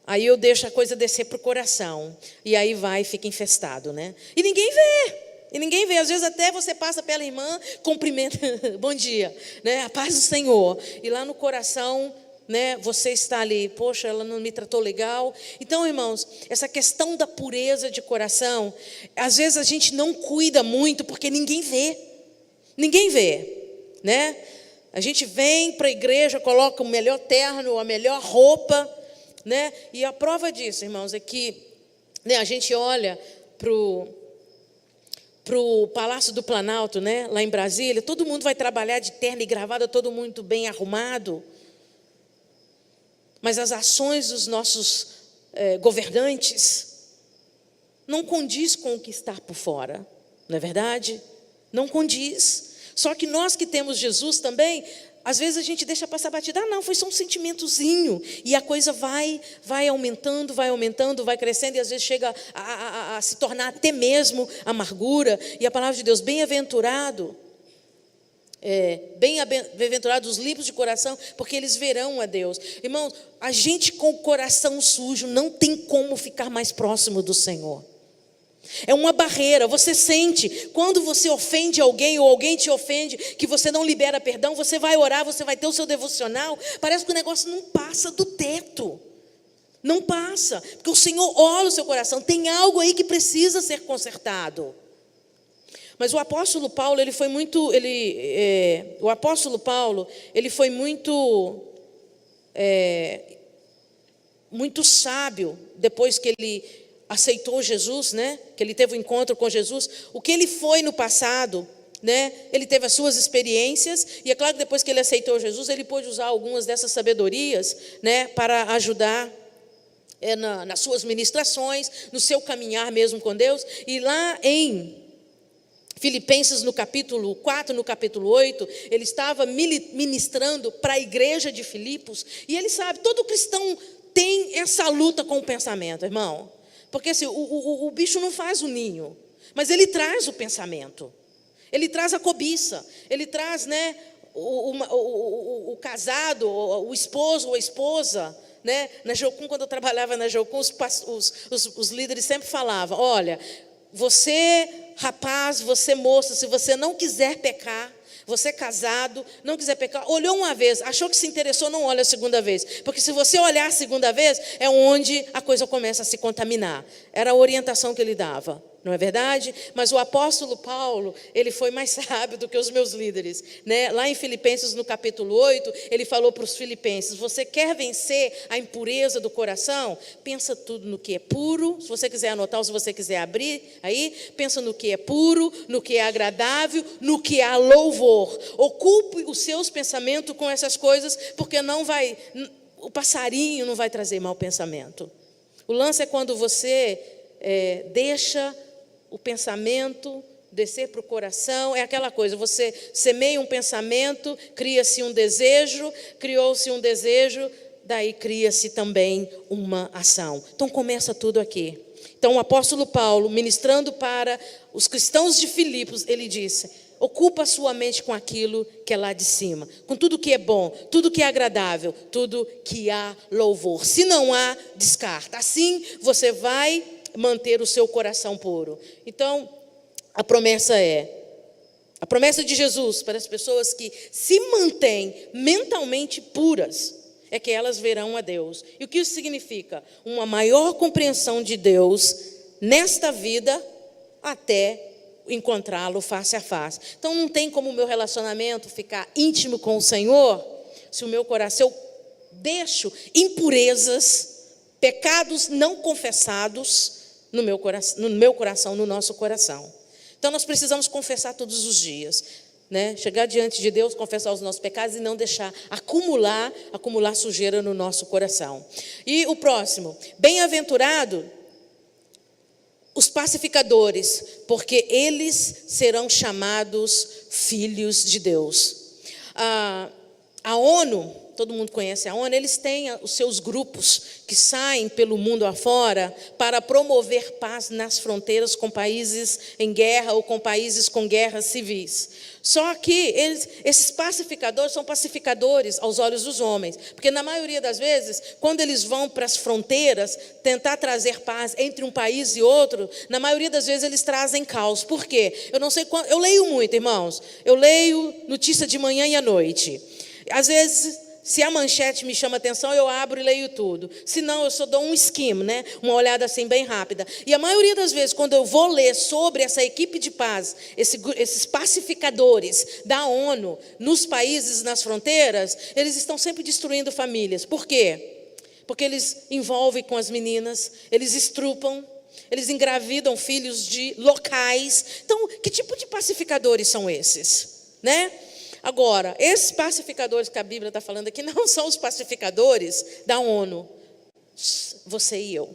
Aí eu deixo a coisa descer para o coração. E aí vai e fica infestado, né? E ninguém vê. Às vezes até você passa pela irmã, cumprimenta, bom dia, né? A paz do Senhor. E lá no coração, né, você está ali, poxa, ela não me tratou legal. Então, irmãos, essa questão da pureza de coração, às vezes a gente não cuida muito porque ninguém vê. Ninguém vê, né? A gente vem para a igreja, coloca o melhor terno, a melhor roupa, né? E a prova disso, irmãos, é que, né, a gente olha para o Palácio do Planalto, né, lá em Brasília, todo mundo vai trabalhar de terno e gravata, todo mundo bem arrumado. Mas as ações dos nossos governantes não condiz com o que está por fora, não é verdade? Não condiz. Só que nós que temos Jesus também, às vezes a gente deixa passar batida. Não, foi só um sentimentozinho. E a coisa vai aumentando, vai crescendo. E às vezes chega a se tornar até mesmo amargura. E a palavra de Deus, bem-aventurado os limpos de coração, porque eles verão a Deus. Irmãos, a gente com o coração sujo não tem como ficar mais próximo do Senhor. É uma barreira. Você sente, quando você ofende alguém ou alguém te ofende, que você não libera perdão, você vai orar, você vai ter o seu devocional, parece que o negócio não passa do teto. Não passa, porque o Senhor olha o seu coração, tem algo aí que precisa ser consertado. Mas o apóstolo Paulo, ele foi muito sábio, depois que ele aceitou Jesus, né? Que ele teve um encontro com Jesus. O que ele foi no passado, né? Ele teve as suas experiências, e é claro que depois que ele aceitou Jesus, ele pôde usar algumas dessas sabedorias, né, para ajudar nas suas ministrações, no seu caminhar mesmo com Deus. E lá em Filipenses, no capítulo 4, no capítulo 8, ele estava ministrando para a igreja de Filipos, e ele sabe, todo cristão tem essa luta com o pensamento, irmão. Porque assim, o bicho não faz o ninho, mas ele traz o pensamento, ele traz a cobiça, ele traz, né, o casado, o esposo ou a esposa, né? Na Jocum, quando eu trabalhava na Jocum, os líderes sempre falavam: olha, você rapaz, você moça, se você não quiser pecar, você casado, não quiser pecar, olhou uma vez, achou que se interessou, não olha a segunda vez. Porque se você olhar a segunda vez, é onde a coisa começa a se contaminar. Era a orientação que ele dava, não é verdade? Mas o apóstolo Paulo, ele foi mais sábio do que os meus líderes, né? Lá em Filipenses, no capítulo 8, ele falou para os filipenses: você quer vencer a impureza do coração? Pensa tudo no que é puro. Se você quiser anotar ou se você quiser abrir aí, pensa no que é puro, no que é agradável, no que há louvor. Ocupe os seus pensamentos com essas coisas, porque o passarinho não vai trazer mau pensamento. O lance é quando você deixa o pensamento descer para o coração. É aquela coisa, você semeia um pensamento, cria-se um desejo, criou-se um desejo, daí cria-se também uma ação. Então começa tudo aqui. Então o apóstolo Paulo, ministrando para os cristãos de Filipos, ele disse: Ocupa a sua mente com aquilo que é lá de cima, com tudo que é bom, tudo que é agradável, tudo que há louvor. Se não há, descarta. Assim você vai manter o seu coração puro. Então, a promessa de Jesus para as pessoas que se mantêm mentalmente puras, é que elas verão a Deus. E o que isso significa? Uma maior compreensão de Deus nesta vida até encontrá-lo face a face. Então não tem como o meu relacionamento ficar íntimo com o Senhor se o meu coração, eu deixo impurezas, pecados não confessados no meu coração, no nosso coração. Então nós precisamos confessar todos os dias, né? Chegar diante de Deus, confessar os nossos pecados e não deixar acumular sujeira no nosso coração. E o próximo, bem-aventurado os pacificadores, porque eles serão chamados filhos de Deus. A ONU, todo mundo conhece a ONU, eles têm os seus grupos que saem pelo mundo afora para promover paz nas fronteiras com países em guerra ou com países com guerras civis. Só que esses pacificadores são pacificadores aos olhos dos homens, porque na maioria das vezes, quando eles vão para as fronteiras tentar trazer paz entre um país e outro, na maioria das vezes eles trazem caos. Por quê? Eu não sei quando, eu leio muito, irmãos. Eu leio notícia de manhã e à noite. Às vezes, se a manchete me chama atenção, eu abro e leio tudo. Se não, eu só dou um skim, né? Uma olhada assim bem rápida. E a maioria das vezes, quando eu vou ler sobre essa equipe de paz, esses pacificadores da ONU nos países, nas fronteiras, eles estão sempre destruindo famílias. Por quê? Porque eles envolvem com as meninas, eles estrupam, eles engravidam filhos de locais. Então, que tipo de pacificadores são esses, né? Agora, esses pacificadores que a Bíblia está falando aqui não são os pacificadores da ONU, você e eu.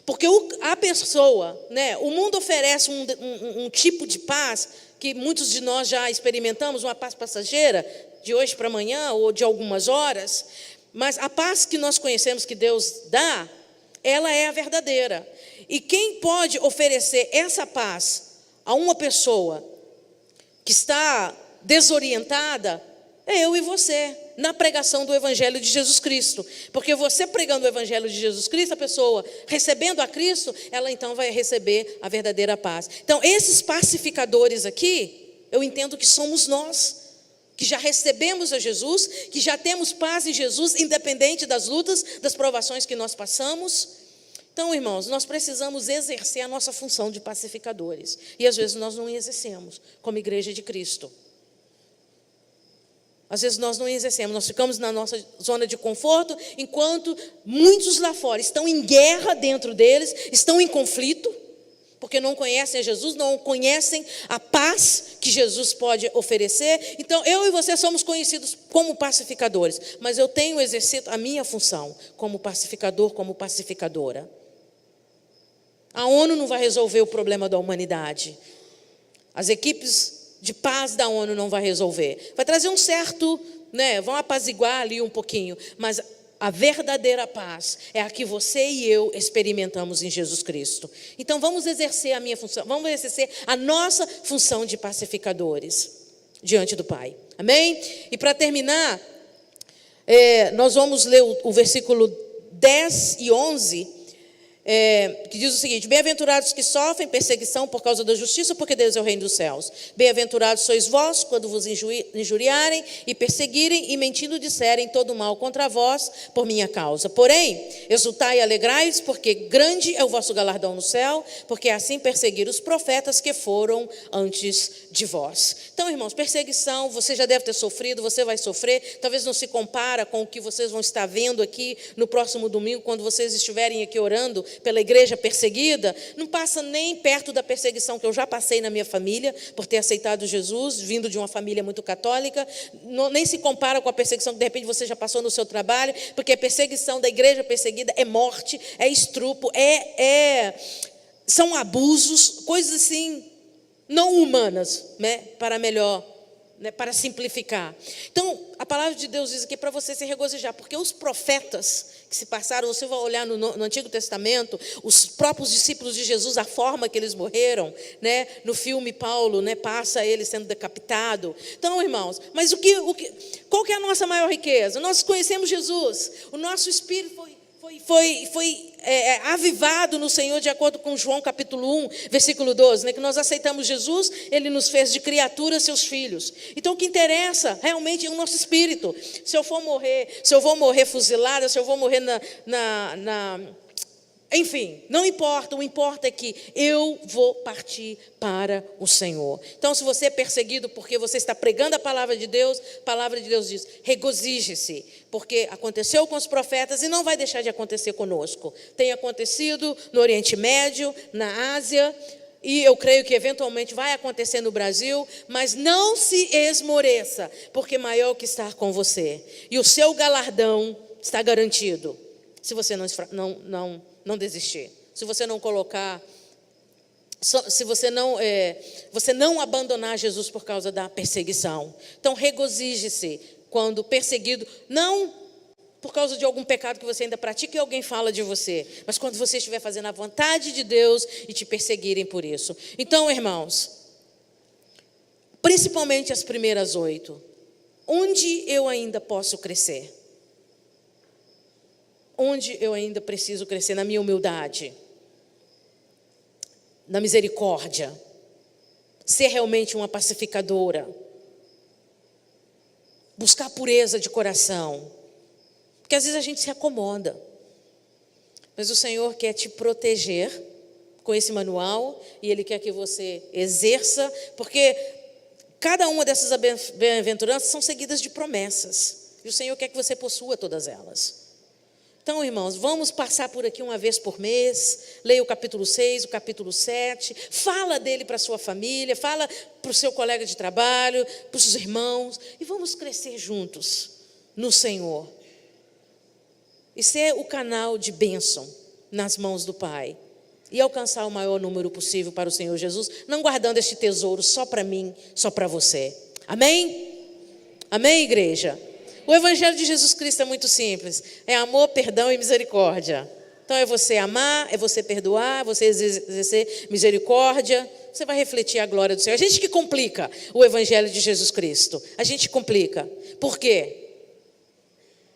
Porque a pessoa, né, o mundo oferece um tipo de paz que muitos de nós já experimentamos, uma paz passageira, de hoje para amanhã ou de algumas horas, mas a paz que nós conhecemos que Deus dá, ela é a verdadeira. E quem pode oferecer essa paz a uma pessoa que está desorientada, é eu e você, na pregação do Evangelho de Jesus Cristo. Porque você pregando o Evangelho de Jesus Cristo, a pessoa recebendo a Cristo, ela então vai receber a verdadeira paz. Então, esses pacificadores aqui, eu entendo que somos nós, que já recebemos a Jesus, que já temos paz em Jesus, independente das lutas, das provações que nós passamos. Então, irmãos, nós precisamos exercer a nossa função de pacificadores. E às vezes nós não exercemos, como igreja de Cristo. Às vezes nós não exercemos, nós ficamos na nossa zona de conforto, enquanto muitos lá fora estão em guerra dentro deles, estão em conflito, porque não conhecem a Jesus, não conhecem a paz que Jesus pode oferecer. Então, eu e você somos conhecidos como pacificadores, mas eu tenho exercido a minha função como pacificador, como pacificadora. A ONU não vai resolver o problema da humanidade. As equipes de paz da ONU não vai resolver. Vai trazer um certo, né, vão apaziguar ali um pouquinho, mas a verdadeira paz é a que você e eu experimentamos em Jesus Cristo. Então vamos exercer a minha função, vamos exercer a nossa função de pacificadores diante do Pai. Amém? E para terminar, nós vamos ler o versículo 10 e 11, que diz o seguinte: bem-aventurados que sofrem perseguição por causa da justiça, porque Deus é o reino dos céus. Bem-aventurados sois vós, quando vos injuriarem e perseguirem e mentindo disserem todo mal contra vós por minha causa. Porém, exultai e alegrai-vos, porque grande é o vosso galardão no céu, porque assim perseguiram os profetas que foram antes de vós. Então, irmãos, perseguição, você já deve ter sofrido, você vai sofrer, talvez não se compara com o que vocês vão estar vendo aqui no próximo domingo, quando vocês estiverem aqui orando pela igreja perseguida. Não passa nem perto da perseguição que eu já passei na minha família, por ter aceitado Jesus, vindo de uma família muito católica. Nem se compara com a perseguição que de repente você já passou no seu trabalho, porque a perseguição da igreja perseguida é morte, é estupro, são abusos, coisas assim não humanas, né, para melhor né, para simplificar. Então, a palavra de Deus diz aqui para você se regozijar, porque os profetas que se passaram, você vai olhar no Antigo Testamento, os próprios discípulos de Jesus, a forma que eles morreram, né, no filme Paulo, né, passa ele sendo decapitado. Então, irmãos, mas qual que é a nossa maior riqueza? Nós conhecemos Jesus, o nosso espírito foi avivado no Senhor, de acordo com João capítulo 1, versículo 12, né, que nós aceitamos Jesus, Ele nos fez de criatura seus filhos. Então o que interessa realmente é o nosso espírito. Se eu vou morrer fuzilada, se eu vou morrer enfim, não importa, o importa é que eu vou partir para o Senhor. Então, se você é perseguido porque você está pregando a palavra de Deus diz, regozije-se, porque aconteceu com os profetas e não vai deixar de acontecer conosco. Tem acontecido no Oriente Médio, na Ásia, e eu creio que eventualmente vai acontecer no Brasil, mas não se esmoreça, porque maior é o que está com você, e o seu galardão está garantido, se você não desistir, se você não colocar, se você não abandonar Jesus por causa da perseguição. Então regozije-se quando perseguido, não por causa de algum pecado que você ainda pratica e alguém fala de você, mas quando você estiver fazendo a vontade de Deus e te perseguirem por isso. Então, irmãos, principalmente as primeiras 8, onde eu ainda posso crescer? Onde eu ainda preciso crescer? Na minha humildade, na misericórdia, ser realmente uma pacificadora, buscar pureza de coração, porque às vezes a gente se acomoda, mas o Senhor quer te proteger com esse manual, e Ele quer que você exerça, porque cada uma dessas bem-aventuranças são seguidas de promessas, e o Senhor quer que você possua todas elas. Então, irmãos, vamos passar por aqui uma vez por mês, leia o capítulo 6, o capítulo 7, fala dele para a sua família, fala para o seu colega de trabalho, para os seus irmãos, e vamos crescer juntos no Senhor. E ser o canal de bênção nas mãos do Pai, e alcançar o maior número possível para o Senhor Jesus, não guardando este tesouro só para mim, só para você. Amém? Amém, igreja? O Evangelho de Jesus Cristo é muito simples. É amor, perdão e misericórdia. Então é você amar, é você perdoar, é você exercer misericórdia. Você vai refletir a glória do Senhor. A gente que complica o Evangelho de Jesus Cristo. A gente complica. Por quê?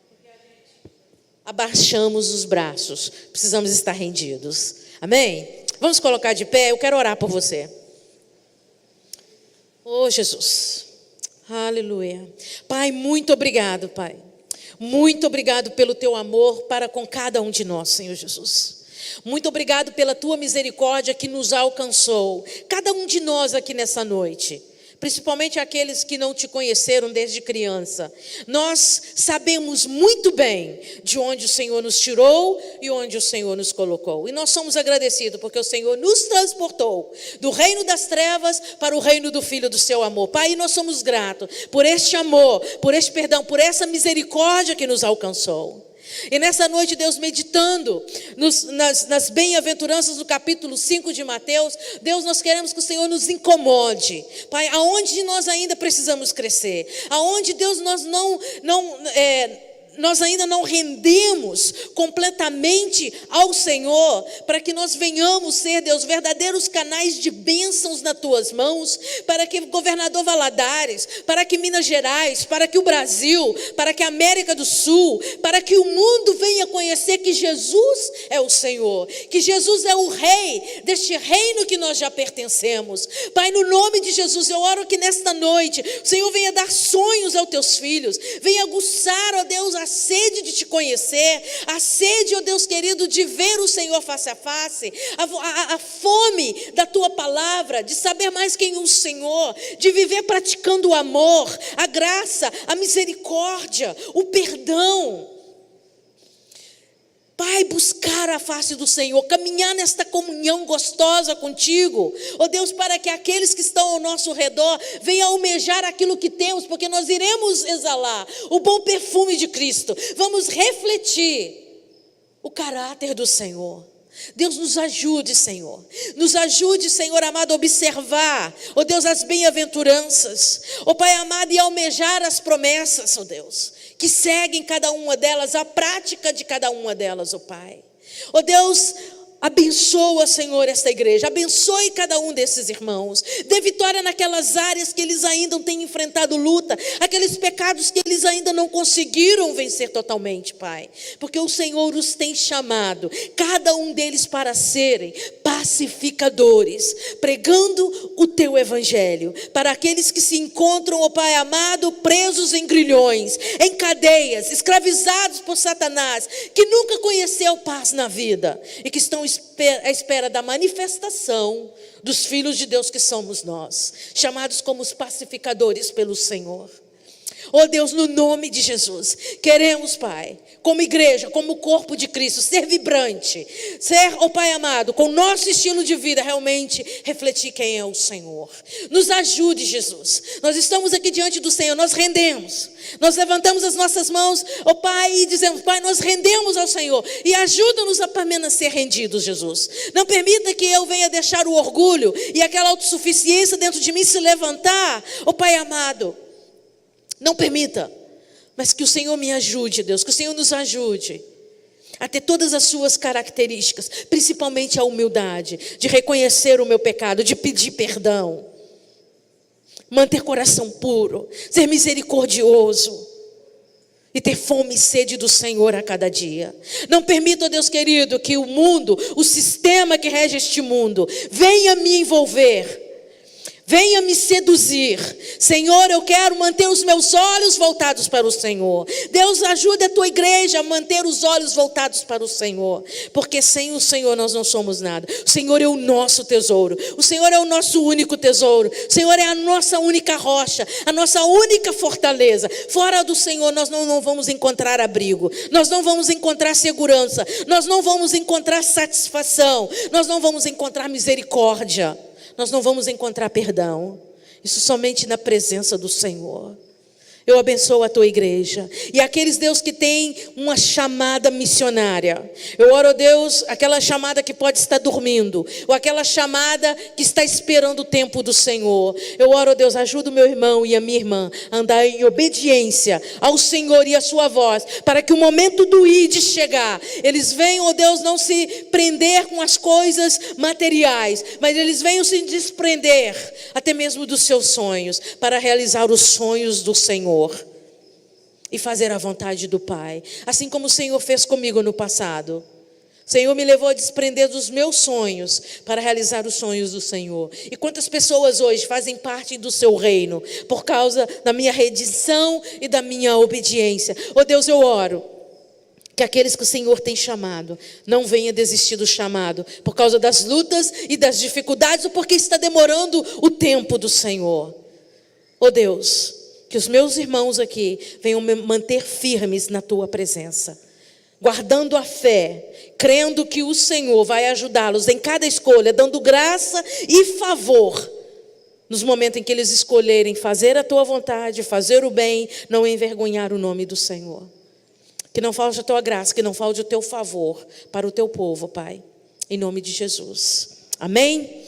Porque a gente abaixamos os braços. Precisamos estar rendidos. Amém? Vamos colocar de pé. Eu quero orar por você. Oh, Jesus. Aleluia. Pai, muito obrigado, Pai. Muito obrigado pelo teu amor para com cada um de nós, Senhor Jesus. Muito obrigado pela tua misericórdia que nos alcançou. Cada um de nós aqui nessa noite. Principalmente aqueles que não te conheceram desde criança. Nós sabemos muito bem de onde o Senhor nos tirou e onde o Senhor nos colocou. E nós somos agradecidos porque o Senhor nos transportou do reino das trevas para o reino do Filho do seu amor. Pai, nós somos gratos por este amor, por este perdão, por essa misericórdia que nos alcançou. E nessa noite, Deus, meditando nas bem-aventuranças do capítulo 5 de Mateus, Deus, nós queremos que o Senhor nos incomode, Pai, aonde nós ainda precisamos crescer, aonde, Deus, nós ainda não rendemos completamente ao Senhor, para que nós venhamos ser, Deus, verdadeiros canais de bênçãos nas tuas mãos, para que o governador Valadares, para que Minas Gerais, para que o Brasil, para que a América do Sul, para que o mundo venha conhecer que Jesus é o Senhor, que Jesus é o Rei deste reino que nós já pertencemos. Pai, no nome de Jesus, eu oro que nesta noite o Senhor venha dar sonhos aos teus filhos, venha aguçar, ó Deus, a sede de te conhecer, a sede, ó Deus querido, de ver o Senhor face a face, a fome da tua palavra, de saber mais quem é o Senhor, de viver praticando o amor, a graça, a misericórdia, o perdão. Pai, buscar a face do Senhor, caminhar nesta comunhão gostosa contigo, ó Deus, para que aqueles que estão ao nosso redor venham almejar aquilo que temos, porque nós iremos exalar o bom perfume de Cristo, vamos refletir o caráter do Senhor, Deus, nos ajude, Senhor. Nos ajude, Senhor amado, a observar, ó Deus, as bem-aventuranças. Ó Pai amado, e almejar as promessas, ó Deus, que seguem cada uma delas, a prática de cada uma delas, ó Pai. Ó Deus, abençoa, Senhor, esta igreja, abençoe cada um desses irmãos, dê vitória naquelas áreas que eles ainda têm enfrentado luta, aqueles pecados que eles ainda não conseguiram vencer totalmente, Pai, porque o Senhor os tem chamado, cada um deles para serem pacificadores, pregando o teu evangelho, para aqueles que se encontram, ó Pai amado, presos em grilhões, em cadeias, escravizados por Satanás, que nunca conheceu paz na vida, e que estão à espera da manifestação dos filhos de Deus que somos nós, chamados como os pacificadores pelo Senhor. Oh Deus, no nome de Jesus, queremos, Pai, como igreja, como corpo de Cristo, ser vibrante, ser, oh Pai amado, com o nosso estilo de vida, realmente refletir quem é o Senhor. Nos ajude, Jesus. Nós estamos aqui diante do Senhor, nós rendemos, nós levantamos as nossas mãos, oh Pai, e dizemos: Pai, nós rendemos ao Senhor, e ajuda-nos a permanecer rendidos, Jesus. Não permita que eu venha deixar o orgulho e aquela autossuficiência dentro de mim se levantar, oh Pai amado. Não permita, mas que o Senhor me ajude, Deus, que o Senhor nos ajude a ter todas as suas características, principalmente a humildade, de reconhecer o meu pecado, de pedir perdão, manter coração puro, ser misericordioso e ter fome e sede do Senhor a cada dia. Não permita, ó Deus querido, que o mundo, o sistema que rege este mundo, venha me envolver, venha me seduzir. Senhor, eu quero manter os meus olhos voltados para o Senhor. Deus, ajuda a tua igreja a manter os olhos voltados para o Senhor, porque sem o Senhor nós não somos nada. O Senhor é o nosso tesouro, o Senhor é o nosso único tesouro, o Senhor é a nossa única rocha, a nossa única fortaleza. Fora do Senhor nós não vamos encontrar abrigo, nós não vamos encontrar segurança, nós não vamos encontrar satisfação, nós não vamos encontrar misericórdia, nós não vamos encontrar perdão. Isso somente na presença do Senhor. Eu abençoo a tua igreja e aqueles, Deus, que têm uma chamada missionária. Eu oro, Deus, aquela chamada que pode estar dormindo, ou aquela chamada que está esperando o tempo do Senhor. Eu oro, Deus, ajuda o meu irmão e a minha irmã a andar em obediência ao Senhor e à sua voz, para que o momento do ir chegar, eles venham, ó Deus, não se prender com as coisas materiais, mas eles venham se desprender até mesmo dos seus sonhos, para realizar os sonhos do Senhor e fazer a vontade do Pai, assim como o Senhor fez comigo no passado. O Senhor me levou a desprender dos meus sonhos para realizar os sonhos do Senhor. E quantas pessoas hoje fazem parte do seu reino por causa da minha rendição e da minha obediência. Oh Deus, eu oro que aqueles que o Senhor tem chamado não venham desistir do chamado por causa das lutas e das dificuldades, ou porque está demorando o tempo do Senhor. Oh Deus, que os meus irmãos aqui venham me manter firmes na tua presença, guardando a fé, crendo que o Senhor vai ajudá-los em cada escolha, dando graça e favor nos momentos em que eles escolherem fazer a tua vontade, fazer o bem, não envergonhar o nome do Senhor. Que não falte a tua graça, que não falte o teu favor para o teu povo, Pai, em nome de Jesus. Amém?